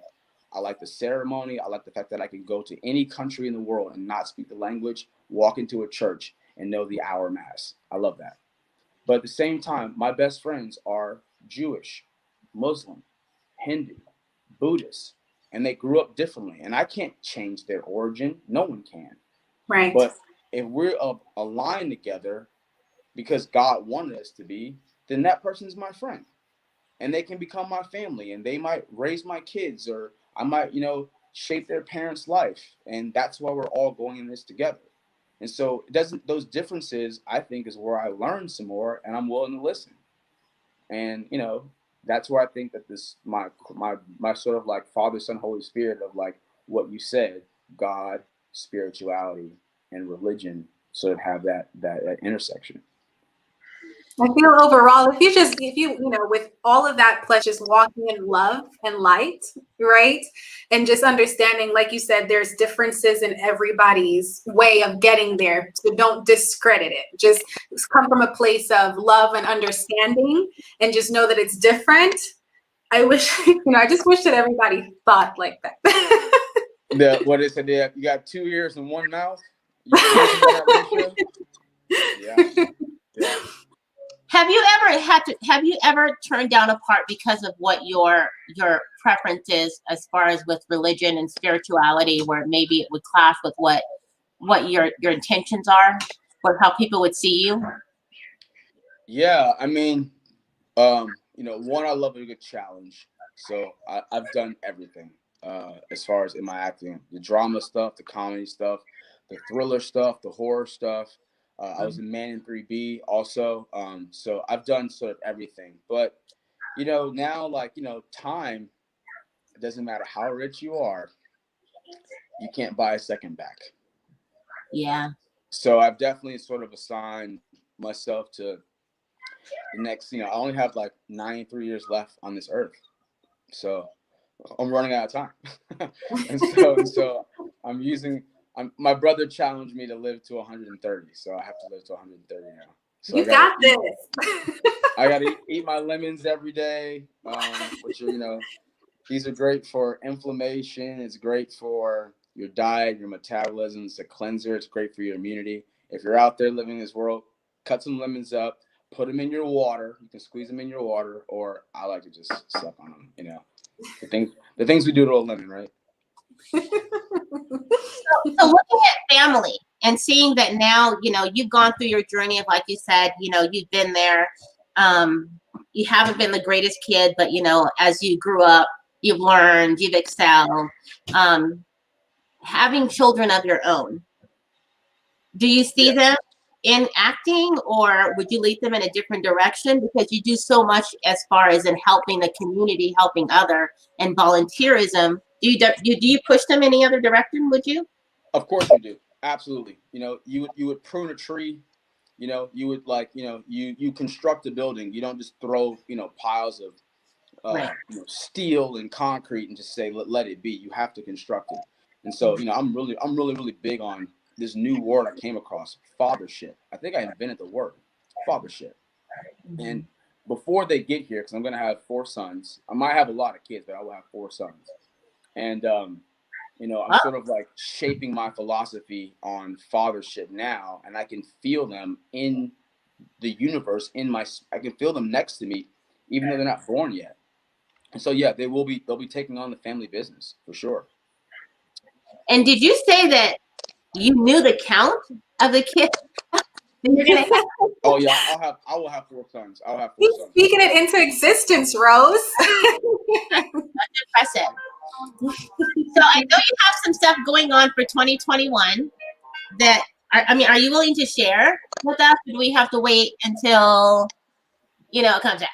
Speaker 3: I like the ceremony. I like the fact that I can go to any country in the world and not speak the language, walk into a church and know the hour mass. I love that. But at the same time, my best friends are Jewish, Muslim, Hindu, Buddhist, and they grew up differently. And I can't change their origin. No one can.
Speaker 2: Right.
Speaker 3: But if we're aligned together because God wanted us to be, then that person is my friend. And they can become my family, and they might raise my kids, or I might, you know, shape their parents' life. And that's why we're all going in this together. And so it doesn't, those differences, I think, is where I learn some more and I'm willing to listen. And, you know, that's where I think that this, my sort of like Father, Son, Holy Spirit of like what you said, God, spirituality, and religion sort of have that intersection.
Speaker 2: I feel overall, if you know, with all of that, plus just walking in love and light, right? And just understanding, like you said, there's differences in everybody's way of getting there. So don't discredit it. Just come from a place of love and understanding and just know that it's different. I wish, you know, I just wish that everybody thought like that.
Speaker 3: What is it? You got 2 ears and 1 mouth? Yeah.
Speaker 1: Have you ever turned down a part because of what your preference is as far as with religion and spirituality, where maybe it would clash with what your intentions are, or how people would see you?
Speaker 3: Yeah, I mean, you know, one, I love a good challenge. So I've done everything as far as in my acting, the drama stuff, the comedy stuff, the thriller stuff, the horror stuff. I was in Man in 3B also. So I've done sort of everything. But, you know, now, like, you know, time, it doesn't matter how rich you are, you can't buy a second back.
Speaker 1: Yeah.
Speaker 3: So I've definitely sort of assigned myself to the next, you know, I only have like 93 years left on this earth. So I'm running out of time. and so I'm using, my brother challenged me to live to 130. So I have to live to 130 now. So
Speaker 2: You got this.
Speaker 3: I got to eat my lemons every day, which are, you know, these are great for inflammation. It's great for your diet, your metabolism. It's a cleanser. It's great for your immunity. If you're out there living in this world, cut some lemons up, put them in your water. You can squeeze them in your water, or I like to just suck on them, you know. The things we do to a lemon, right?
Speaker 1: So looking at family and seeing that now, you know, you've gone through your journey of, like you said, you know, you've been there. You haven't been the greatest kid, but, you know, as you grew up, you've learned, you've excelled. Having children of your own, do you see them in acting, or would you lead them in a different direction? Because you do so much as far as in helping the community, helping other, and volunteerism. Do you push them any other direction? Would you?
Speaker 3: Of course you do. Absolutely. You know, you would prune a tree. You know, you would like, you know, you construct a building. You don't just throw, you know, piles of you know, steel and concrete and just say let it be. You have to construct it. And so, you know, I'm really big on this new word I came across, fathership. I think I invented the word, fathership. And before they get here, because I'm going to have 4 sons. I might have a lot of kids, but I will have 4 sons. And, you know, I'm sort of like shaping my philosophy on fathership now, and I can feel them in the universe, I can feel them next to me, even though they're not born yet. And so, yeah, they'll be taking on the family business for sure.
Speaker 1: And did you say that you knew the count of the kids?
Speaker 3: Oh yeah, I will have 4 sons. I'll have 4
Speaker 2: He's
Speaker 3: sons.
Speaker 2: speaking it into existence, Rose.
Speaker 1: That's impressive. So I know you have some stuff going on for 2021 that are you willing to share with us? Or do we have to wait until it comes out?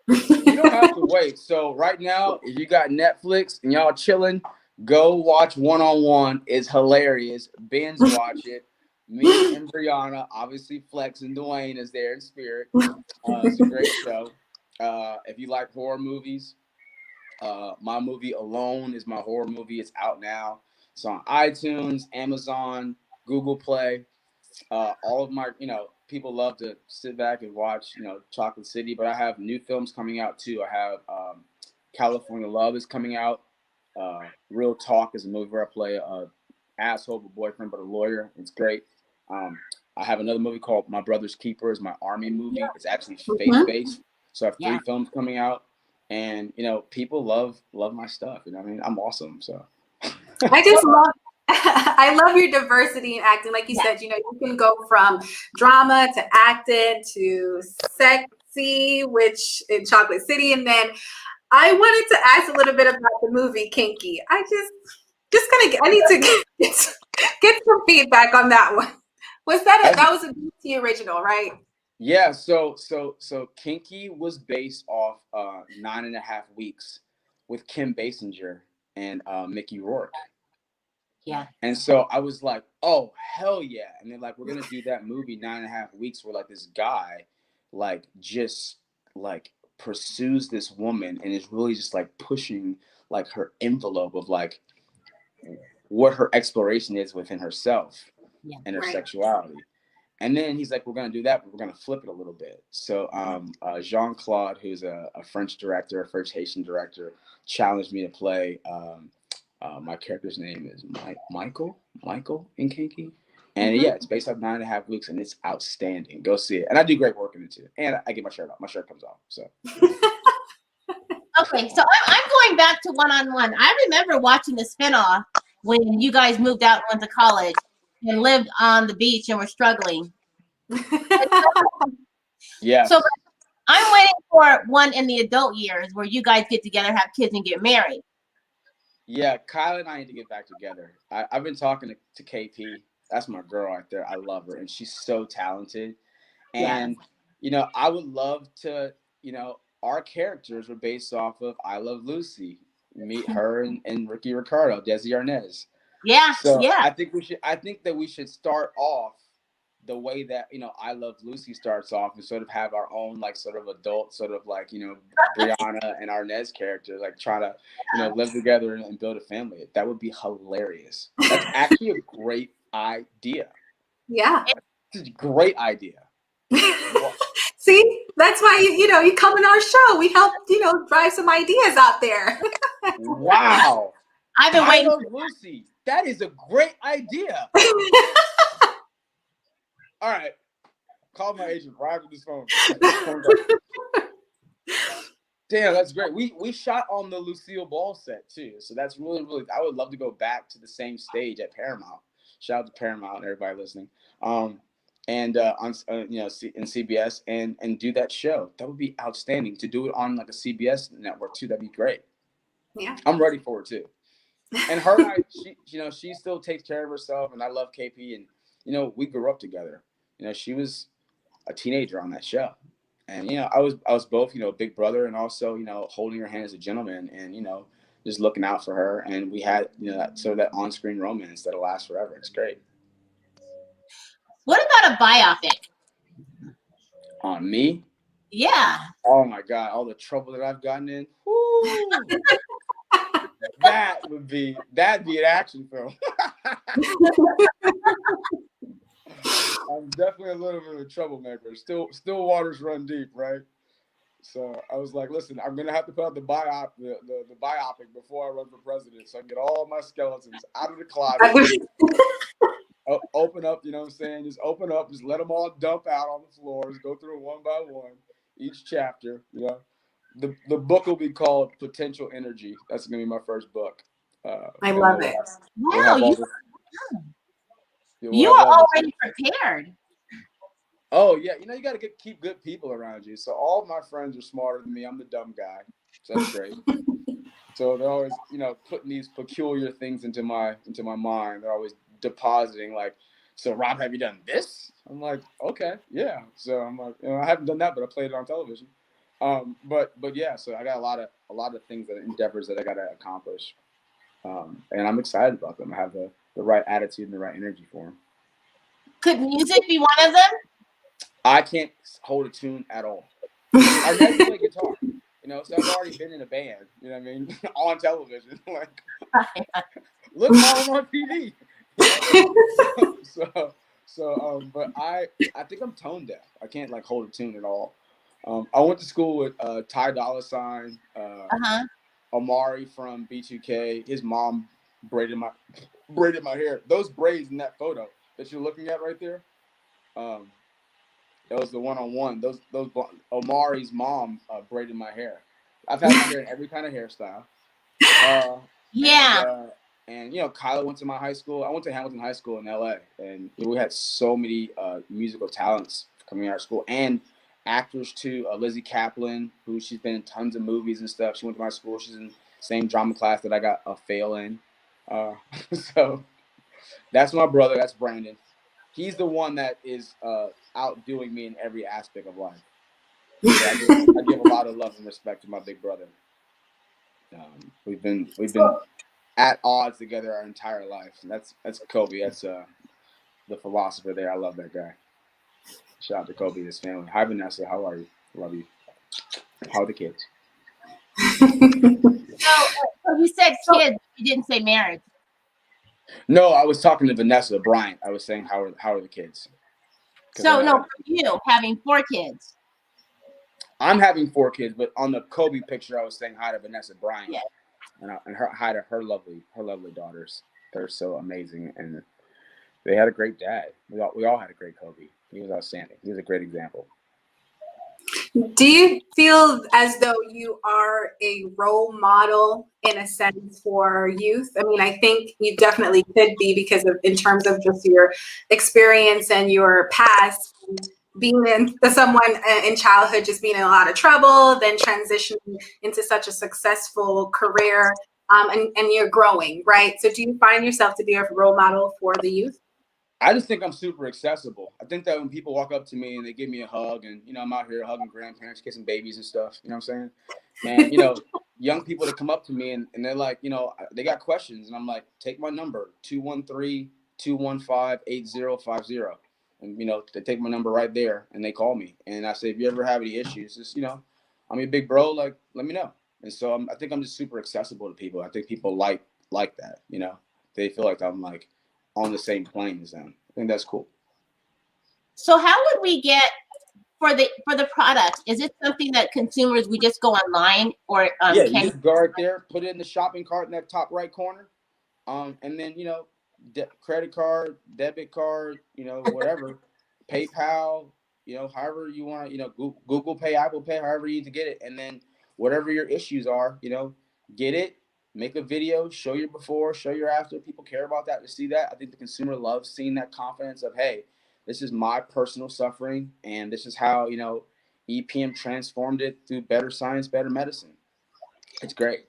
Speaker 3: You don't have to wait. So right now, if you got Netflix and y'all chilling, go watch One-on-One. It's hilarious. Binge watch it. Me and Brianna, obviously Flex and Dwayne is there in spirit. It's a great show. If you like horror movies, my movie Alone is my horror movie. It's out now. It's on iTunes, Amazon, Google Play. All of my, people love to sit back and watch, Chocolate City, but I have new films coming out too. I have California Love is coming out. Real Talk is a movie where I play a asshole of a boyfriend, but a lawyer. It's great. I have another movie called My Brother's Keeper. Is my army movie. It's actually faith-based. So I have 3 films coming out, and people love my stuff. You know what I mean? I'm awesome. So
Speaker 2: I just I love your diversity in acting. Like you said, you can go from drama to acting to sexy, which in Chocolate City, and then I wanted to ask a little bit about the movie Kinky. I need to get some feedback on that one. That was a DC original, right?
Speaker 3: Yeah, so Kinky was based off 9.5 Weeks with Kim Basinger and Mickey Rourke.
Speaker 1: Yeah.
Speaker 3: And so I was like, oh, hell yeah. And they're like, we're going to do that movie 9.5 Weeks where like this guy like just like pursues this woman and is really just like pushing like her envelope of like what her exploration is within herself and her sexuality. And then he's like, we're going to do that, but we're going to flip it a little bit. So Jean-Claude, who's a French director, a French Haitian director, challenged me to play my character's name is Michael in Kinky. And yeah, it's based off 9.5 Weeks and it's outstanding. Go see it. And I do great work in it too. And I get my shirt off. My shirt comes off. So
Speaker 1: okay, so I'm going back to One-on-One. I remember watching the spinoff when you guys moved out and went to college and lived on the beach and were struggling.
Speaker 3: Yeah.
Speaker 1: So I'm waiting for one in the adult years where you guys get together, have kids, and get married.
Speaker 3: Yeah, Kyle and I need to get back together. I've been talking to KP. That's my girl right there. I love her, and she's so talented. And I would love to. Our characters were based off of I Love Lucy. Meet her and Ricky Ricardo, Desi Arnaz.
Speaker 1: Yeah.
Speaker 3: So I think that we should start off the way that I Love Lucy starts off and sort of have our own like sort of adult sort of like Brianna and Arnaz characters like trying to live together and build a family. That would be hilarious. That's actually a great idea.
Speaker 2: Yeah,
Speaker 3: it's a great idea.
Speaker 2: See, that's why you come in our show. We help drive some ideas out there.
Speaker 3: Wow,
Speaker 1: I've been waiting.
Speaker 3: I Love Lucy. That is a great idea. All right. Call my agent right after this phone. Damn, that's great. We shot on the Lucille Ball set too. So that's really, really, I would love to go back to the same stage at Paramount. Shout out to Paramount and everybody listening. And on in CBS and do that show. That would be outstanding. To do it on like a CBS network too, that'd be great.
Speaker 2: Yeah.
Speaker 3: I'm ready for it too. And her and I, she still takes care of herself, and I love KP, and we grew up together. She was a teenager on that show, and I was both big brother and also holding her hand as a gentleman, and just looking out for her, and we had that sort of that on-screen romance that'll last forever. It's great.
Speaker 1: What about a biopic?
Speaker 3: On me?
Speaker 1: Yeah.
Speaker 3: Oh my God, all the trouble that I've gotten in. Woo! that'd be an action film. I'm definitely a little bit of a troublemaker. Still waters run deep, right? So I was like, listen, I'm gonna have to put out the biopic before I run for president, so I can get all my skeletons out of the closet. Open up, you know what I'm saying? Just open up, just let them all dump out on the floors, go through it one by one, each chapter. You know, the book will be called Potential Energy. That's gonna be my first book.
Speaker 2: I love it.
Speaker 1: Wow, you are already prepared.
Speaker 3: Oh yeah, you know you got to keep good people around you. So all of my friends are smarter than me. I'm the dumb guy, so that's great. So they're always, you know, putting these peculiar things into my mind. They're always depositing like, so Rob, have you done this? I'm like, okay, yeah. So I'm like, you know, I haven't done that, but I played it on television. But yeah, so I got a lot of things endeavors that I got to accomplish, and I'm excited about them. I have the right attitude and the right energy for them.
Speaker 1: Could music be one of them?
Speaker 3: I can't hold a tune at all. I never play guitar, you know, so I've already been in a band, you know what I mean, on television. Like, look all on TV. But I think I'm tone deaf. I can't like hold a tune at all. I went to school with Ty Dolla $ign, Amari from B2K. His mom braided my hair. Those braids in that photo that you're looking at right there. That was the one-on-one. Those Omari's mom braided my hair. I've had my hair in every kind of hairstyle.
Speaker 1: Yeah.
Speaker 3: And you know, Kyla went to my high school. I went to Hamilton High School in LA, and we had so many musical talents coming out of school, and actors too. Lizzie Kaplan, who she's been in tons of movies and stuff. She went to my school. She's in the same drama class that I got a fail in. So that's my brother. That's Brandon. He's the one that is outdoing me in every aspect of life. So I give a lot of love and respect to my big brother. We've been at odds together our entire life. And that's Kobe. That's the philosopher there. I love that guy. Shout out to Kobe and his family. Hi Vanessa, how are you? Love you. How are the kids?
Speaker 1: So you said kids. You didn't say marriage.
Speaker 3: No, I was talking to Vanessa Bryant. I was saying how are the kids?
Speaker 1: So no, for you having 4 kids.
Speaker 3: I'm having 4 kids, but on the Kobe picture, I was saying hi to Vanessa Bryant, and hi to her lovely daughters. They're so amazing, and they had a great dad. We all had a great Kobe. He was outstanding. He was a great example.
Speaker 2: Do you feel as though you are a role model in a sense for youth? I mean, I think you definitely could be because of in terms of just your experience and your past, being someone in childhood, just being in a lot of trouble, then transitioning into such a successful career, and you're growing, right? So do you find yourself to be a role model for the youth?
Speaker 3: I just think I'm super accessible. I think that when people walk up to me and they give me a hug, and you know, I'm out here hugging grandparents, kissing babies and stuff, you know what I'm saying? And you know, young people that come up to me and they're like, you know, they got questions, and I'm like, take my number, 213-215-8050. And you know, they take my number right there and they call me. And I say, if you ever have any issues, just, you know, I'm your big bro, like, let me know. And so I think I'm just super accessible to people. I think people like that, you know. They feel like I'm like on the same plane as them. I think that's cool.
Speaker 1: So how would we get for the products? Is it something that consumers, we just go online, or
Speaker 3: you just go right there, put it in the shopping cart in that top right corner, and then, you know, credit card, debit card, you know, whatever, PayPal, you know, however you want, you know, Google Pay, Apple Pay, however you need to get it, and then whatever your issues are, you know, get it. Make a video, show your before, show your after. People care about that, to see that. I think the consumer loves seeing that confidence of, hey, this is my personal suffering, and this is how, you know, EPM transformed it through better science, better medicine. It's great.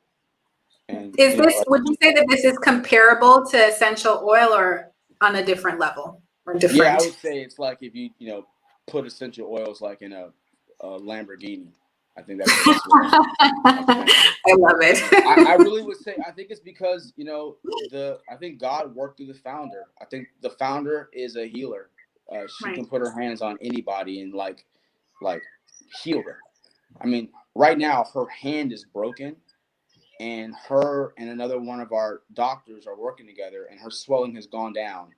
Speaker 3: And
Speaker 2: is this, would you say that this is comparable to essential oil, or on a different level, or different?
Speaker 3: Yeah, I would say it's like if you put essential oils like in a Lamborghini. I think that's the best way.
Speaker 2: I love it.
Speaker 3: I really would say, I think it's because, you know, I think God worked through the founder. I think the founder is a healer. She can put her hands on anybody and like heal them. I mean, right now her hand is broken, and her and another one of our doctors are working together, and her swelling has gone down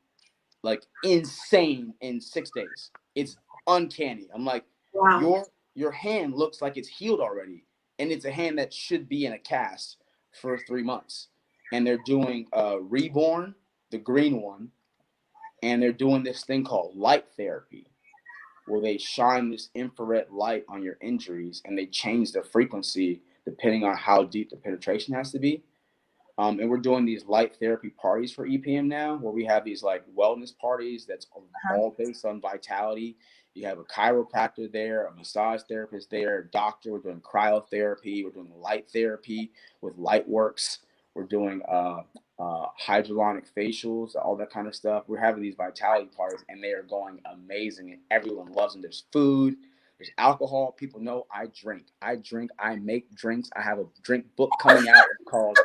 Speaker 3: like insane in 6 days. It's uncanny. I'm like,
Speaker 2: wow.
Speaker 3: your hand looks like it's healed already. And it's a hand that should be in a cast for 3 months. And they're doing Reborn, the green one. And they're doing this thing called light therapy, where they shine this infrared light on your injuries and they change the frequency depending on how deep the penetration has to be. And we're doing these light therapy parties for EPM now, where we have these like wellness parties that's all based on vitality. You have a chiropractor there, a massage therapist there, a doctor. We're doing cryotherapy. We're doing light therapy with Lightworks. We're doing hydrolonic facials, all that kind of stuff. We're having these vitality parties, and they are going amazing, and everyone loves them. There's food, there's alcohol. People know I drink. I make drinks. I have a drink book coming out called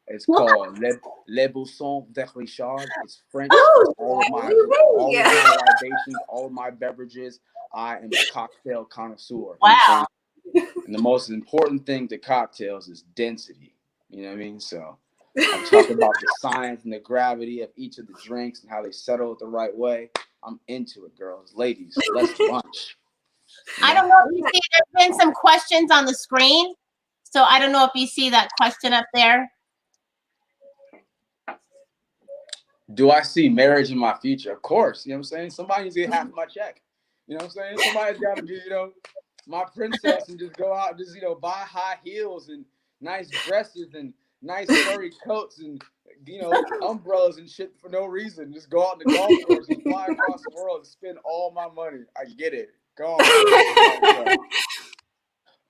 Speaker 3: Les Boissons de Ri'chard. It's French. All of my libations, all of my beverages. I am a cocktail connoisseur.
Speaker 1: Wow.
Speaker 3: And the most important thing to cocktails is density. You know what I mean? So I'm talking about the science and the gravity of each of the drinks and how they settle it the right way. I'm into it, girls. Ladies, let's lunch.
Speaker 1: I don't know if you see, there's been some questions on the screen. So I don't know if you see that question up there.
Speaker 3: Do I see marriage in my future? Of course. You know what I'm saying? Somebody needs to get half of my check. You know what I'm saying? Somebody's got to be, my princess and just go out and just, buy high heels and nice dresses and nice furry coats and, umbrellas and shit for no reason. Just go out in the golf course and fly across the world and spend all my money. I get it. Go on.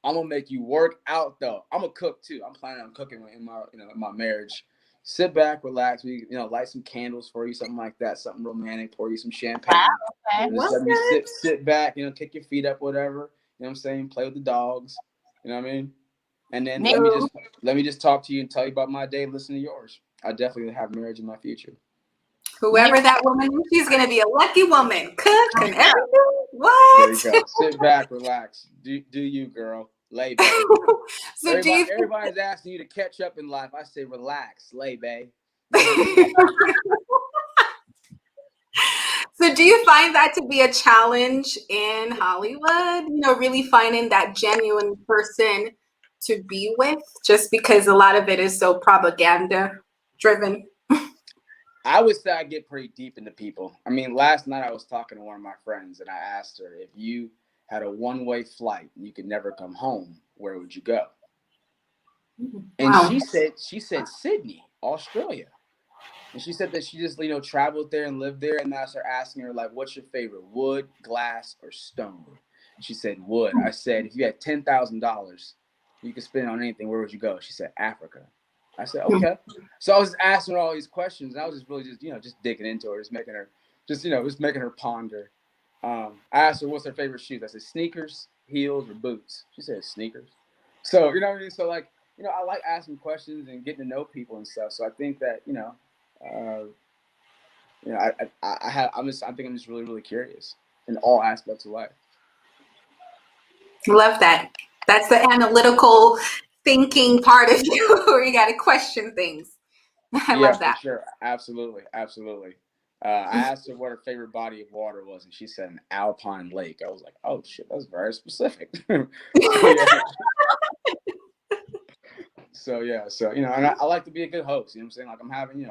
Speaker 3: I'm going to make you work out, though. I'm a cook, too. I'm planning on cooking in my, in my marriage. Sit back, relax. We, light some candles for you, something like that, something romantic. Pour you some champagne.
Speaker 1: Wow, okay.
Speaker 3: Just let me sit back, kick your feet up, whatever. You know what I'm saying? Play with the dogs. You know what I mean? And then let me just talk to you and tell you about my day. Listen to yours. I definitely have marriage in my future.
Speaker 2: Whoever that woman is, she's gonna be a lucky woman. Cook and everything. What?
Speaker 3: There you go. Sit back, relax. Do you, girl? Lay back.
Speaker 2: So
Speaker 3: everybody's asking you to catch up in life. I say relax, lay babe.
Speaker 2: So do you find that to be a challenge in Hollywood? Really finding that genuine person to be with, just because a lot of it is so propaganda driven?
Speaker 3: I would say I get pretty deep into people. I mean, last night I was talking to one of my friends and I asked her, if you had a one-way flight and you could never come home, where would you go? And
Speaker 2: wow.
Speaker 3: she said Sydney, Australia. And she said that she just, traveled there and lived there. And I started asking her, like, what's your favorite, wood, glass, or stone? She said wood. I said, if you had $10,000, you could spend it on anything, where would you go? She said Africa. I said, okay. So I was asking her all these questions. And I was just really just digging into her, just making her ponder. I asked her what's her favorite shoes. I said sneakers, heels, or boots. She said sneakers. So, you know what I mean? So, like, I like asking questions and getting to know people and stuff. So I think that, I think I'm just really, really curious in all aspects of life.
Speaker 2: Love that. That's the analytical thinking part of you, where you got to question things. I love that.
Speaker 3: For sure. Absolutely. I asked her what her favorite body of water was, and she said an alpine lake. I was like, oh shit, that's very specific. So and I like to be a good host. You know what I'm saying? Like, I'm having,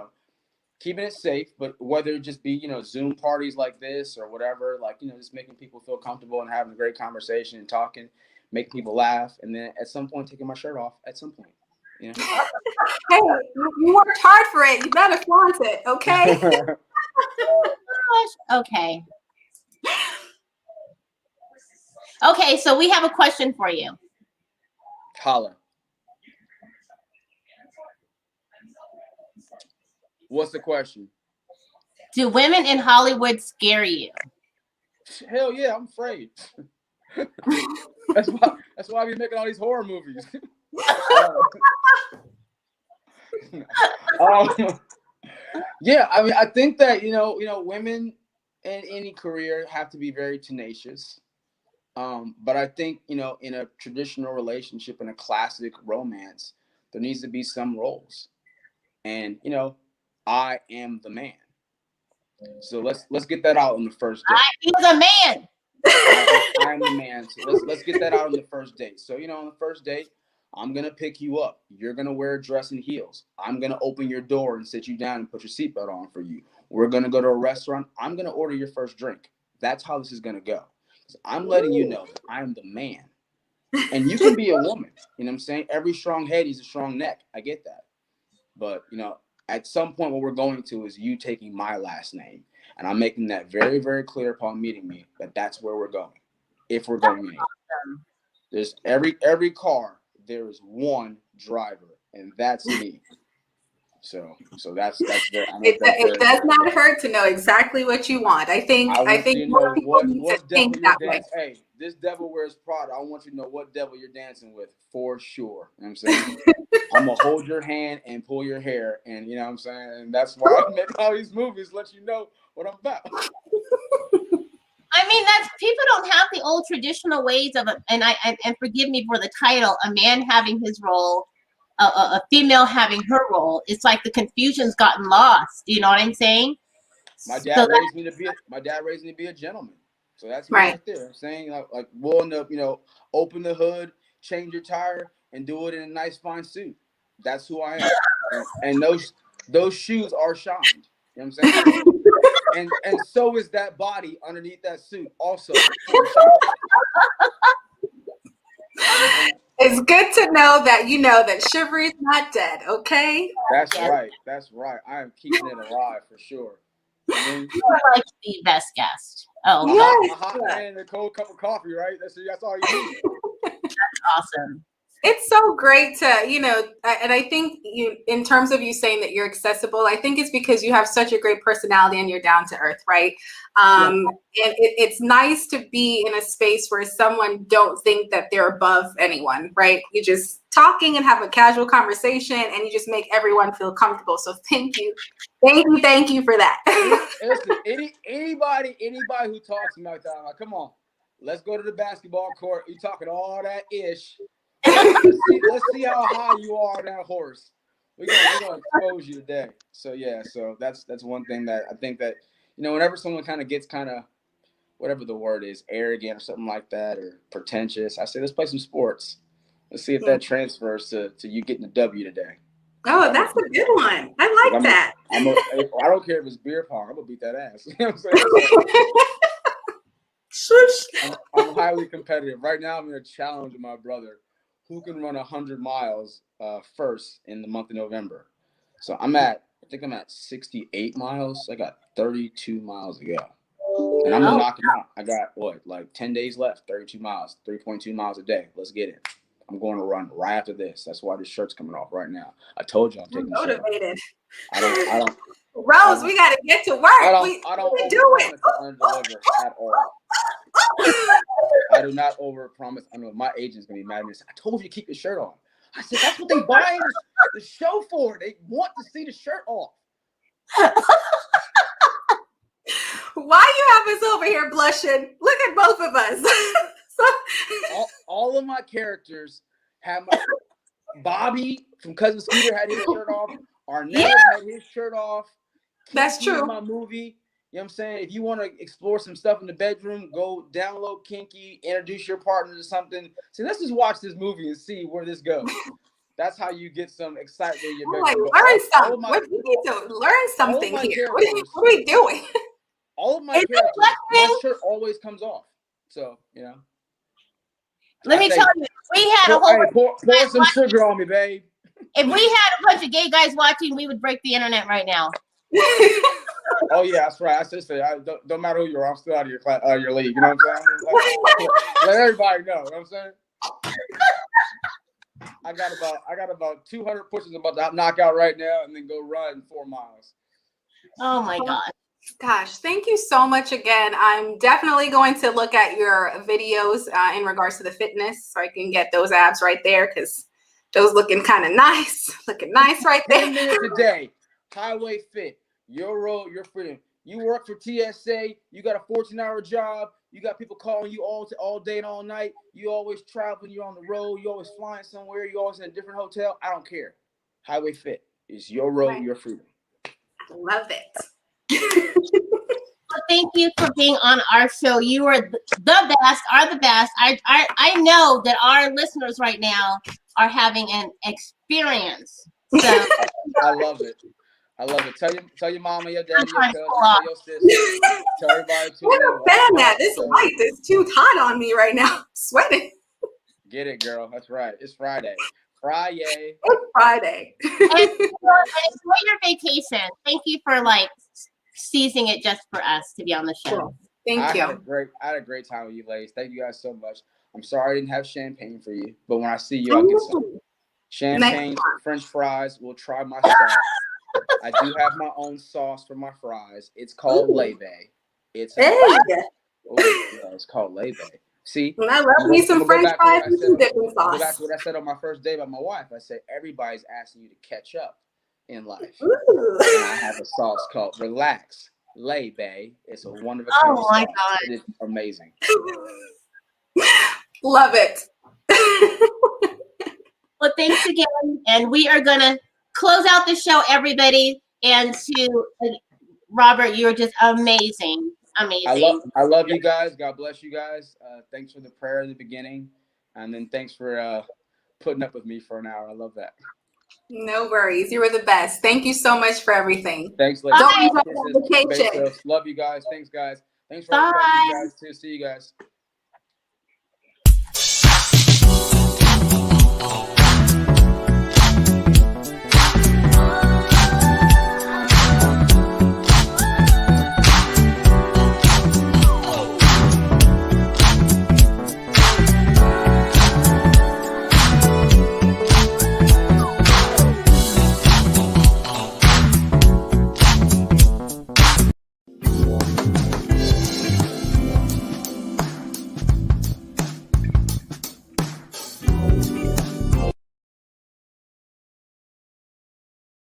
Speaker 3: keeping it safe, but whether it just be, Zoom parties like this or whatever, like, just making people feel comfortable and having a great conversation and talking, making people laugh, and then at some point taking my shirt off at some point. Hey,
Speaker 2: you worked hard for it. You better flaunt it, okay?
Speaker 1: Okay. Okay, so we have a question for you.
Speaker 3: Holla. What's the question?
Speaker 1: Do women in Hollywood scare you?
Speaker 3: Hell yeah, I'm afraid. That's why I be making all these horror movies. Yeah, I mean, I think that women in any career have to be very tenacious. But I think in a traditional relationship, in a classic romance, there needs to be some roles, and I am the man. So let's get that out on the first date.
Speaker 1: I am the man.
Speaker 3: I I'm the man. So let's get that out on the first date. So, you know, on the first date, I'm going to pick you up. You're going to wear a dress and heels. I'm going to open your door and sit you down and put your seatbelt on for you. We're going to go to a restaurant. I'm going to order your first drink. That's how this is going to go. I'm letting you know that I'm the man. And you can be a woman. You know what I'm saying? Every strong head is a strong neck. I get that. But, you know, at some point what we're going to is you taking my last name. And I'm making that very, very clear upon meeting me that that's where we're going. If we're going anywhere. There's every car, there is one driver, and that's me. So that's there.
Speaker 2: It does not hurt to know exactly what you want. I think more people need to think that way.
Speaker 3: Hey, this devil wears Prada. I want you to know what devil you're dancing with for sure. You know what I'm saying? I'm gonna hold your hand and pull your hair, and you know what I'm saying? And that's why I make all these movies, let you know what I'm about.
Speaker 1: I mean, that's people don't have the old traditional ways of it, and forgive me for the title, a man having his role, a female having her role. It's like the confusion's gotten lost. You know what I'm saying?
Speaker 3: My dad raised me to be a gentleman. So that's me right there. I'm saying like willing to, you know, open the hood, change your tire, and do it in a nice fine suit. That's who I am. And those shoes are shined. You know what I'm saying? And so is that body underneath that suit also.
Speaker 2: It's good to know that you know that chivalry's not dead, okay?
Speaker 3: That's right. That's right. I am keeping it alive for sure.
Speaker 1: You are like the best guest. Oh,
Speaker 3: a hot man and a cold cup of coffee, right? That's all you need.
Speaker 1: That's awesome.
Speaker 2: It's so great to, you know, and I think you, in terms of you saying that you're accessible, I think it's because you have such a great personality and you're down to earth, right? And it's nice to be in a space where someone don't think that they're above anyone, right? You're just talking and have a casual conversation and you just make everyone feel comfortable. So thank you for that.
Speaker 3: Listen, anybody who talks to me like that, I'm like, come on, let's go to the basketball court. You talking all that ish. Let's see how high you are on that horse. We're gonna expose you today. So yeah, so that's one thing that I think that, you know, whenever someone kind of gets kind of whatever the word is, arrogant or something like that, or pretentious, I say let's play some sports. Let's see if that transfers to you getting a W today.
Speaker 2: Oh, that's a good one. I like that.
Speaker 3: I don't care if it's beer pong. I'm gonna beat that ass. You know what I'm saying? I'm highly competitive. Right now, I'm gonna challenge my brother who can run 100 miles first in the month of November. So I think I'm at 68 miles. I got 32 miles to go. And I'm going to knock him out. I got, like 10 days left, 32 miles, 3.2 miles a day. Let's get it. I'm going to run right after this. That's why this shirt's coming off right now. I told you I'm taking the shirt off.
Speaker 2: Motivated.
Speaker 3: I don't.
Speaker 2: Rose, we got to get to work. I don't do it.
Speaker 3: At all. I do not overpromise. I know my agent's gonna be mad at me. I told you to keep your shirt on. I said that's what they buy the show for. They want to see the shirt off.
Speaker 2: Why you have us over here blushing? Look at both of us.
Speaker 3: all of my characters have my Bobby from Cousin Scooter had his shirt off. Arnett had his shirt off.
Speaker 2: That's true.
Speaker 3: My movie. You know what I'm saying? If you want to explore some stuff in the bedroom, go download Kinky, introduce your partner to something. See, let's just watch this movie and see where this goes. That's how you get some excitement in your bedroom.
Speaker 2: Learn something. We need to learn something here. What are we doing?
Speaker 3: All of my characters, my shirt always comes off. So, you know.
Speaker 1: Let me tell you, we had a whole...
Speaker 3: pour some sugar on me, babe.
Speaker 1: If we had a bunch of gay guys watching, we would break the internet right now.
Speaker 3: Oh yeah, that's right. I should say, don't matter who you are, I'm still out of your league. You know what I'm saying? Let everybody know. You know what I'm saying? I got about 200 pushes I'm about to knock out right now, and then go run 4 miles.
Speaker 1: Oh my God.
Speaker 2: Gosh, thank you so much again. I'm definitely going to look at your videos in regards to the fitness, so I can get those abs right there, because those looking kind of nice. Looking nice right there.
Speaker 3: 10 minutes a day. Highway Fit. Your road, your freedom. You work for TSA. You got a 14-hour job. You got people calling you all day and all night. You always traveling. You're on the road. You always flying somewhere. You always in a different hotel. I don't care. Highway Fit is your road, your freedom.
Speaker 2: Love it.
Speaker 1: thank you for being on our show. You are the best, are the best. I know that our listeners right now are having an experience. So
Speaker 3: I love it. I love it. Tell your mama, your daddy, your
Speaker 1: trying to
Speaker 3: cousin,
Speaker 1: pull off.
Speaker 3: tell your sister, tell everybody to
Speaker 2: Where the fan at? This light is too hot on me right now. I'm sweating.
Speaker 3: Get it, girl. That's right. It's Friday. Friday.
Speaker 2: It's Friday.
Speaker 1: And enjoy your vacation. Thank you for like seizing it just for us to be on the show.
Speaker 2: Cool. Thank
Speaker 3: I
Speaker 2: you.
Speaker 3: had a great time with you, ladies. Thank you guys so much. I'm sorry I didn't have champagne for you, but when I see you, I'll get some champagne, French fries. We'll try my sauce. I do have my own sauce for my fries. It's called Lay-Bay. It's called Lay-Bay. See,
Speaker 2: I love me some French fries and some dipping sauce.
Speaker 3: Go back to what I said on my first day about my wife. I said everybody's asking you to catch up in life.
Speaker 2: Ooh.
Speaker 3: And I have a sauce called Relax Lay-Bay. It's a one-of-a-kind sauce.
Speaker 1: Oh my God.
Speaker 3: It is amazing.
Speaker 2: Love it.
Speaker 1: Well, thanks again. And we are going to close out the show, everybody. And to Robert, you're just amazing. Amazing.
Speaker 3: I love you guys. God bless you guys. Thanks for the prayer at the beginning. And then thanks for putting up with me for an hour. I love that.
Speaker 2: No worries. You were the best. Thank you so much for everything.
Speaker 3: Thanks, ladies.
Speaker 2: Don't enjoy the vacation.
Speaker 3: Love you guys. Thanks, guys. Thanks for
Speaker 1: Bye.
Speaker 3: watching, you guys, too. See you guys.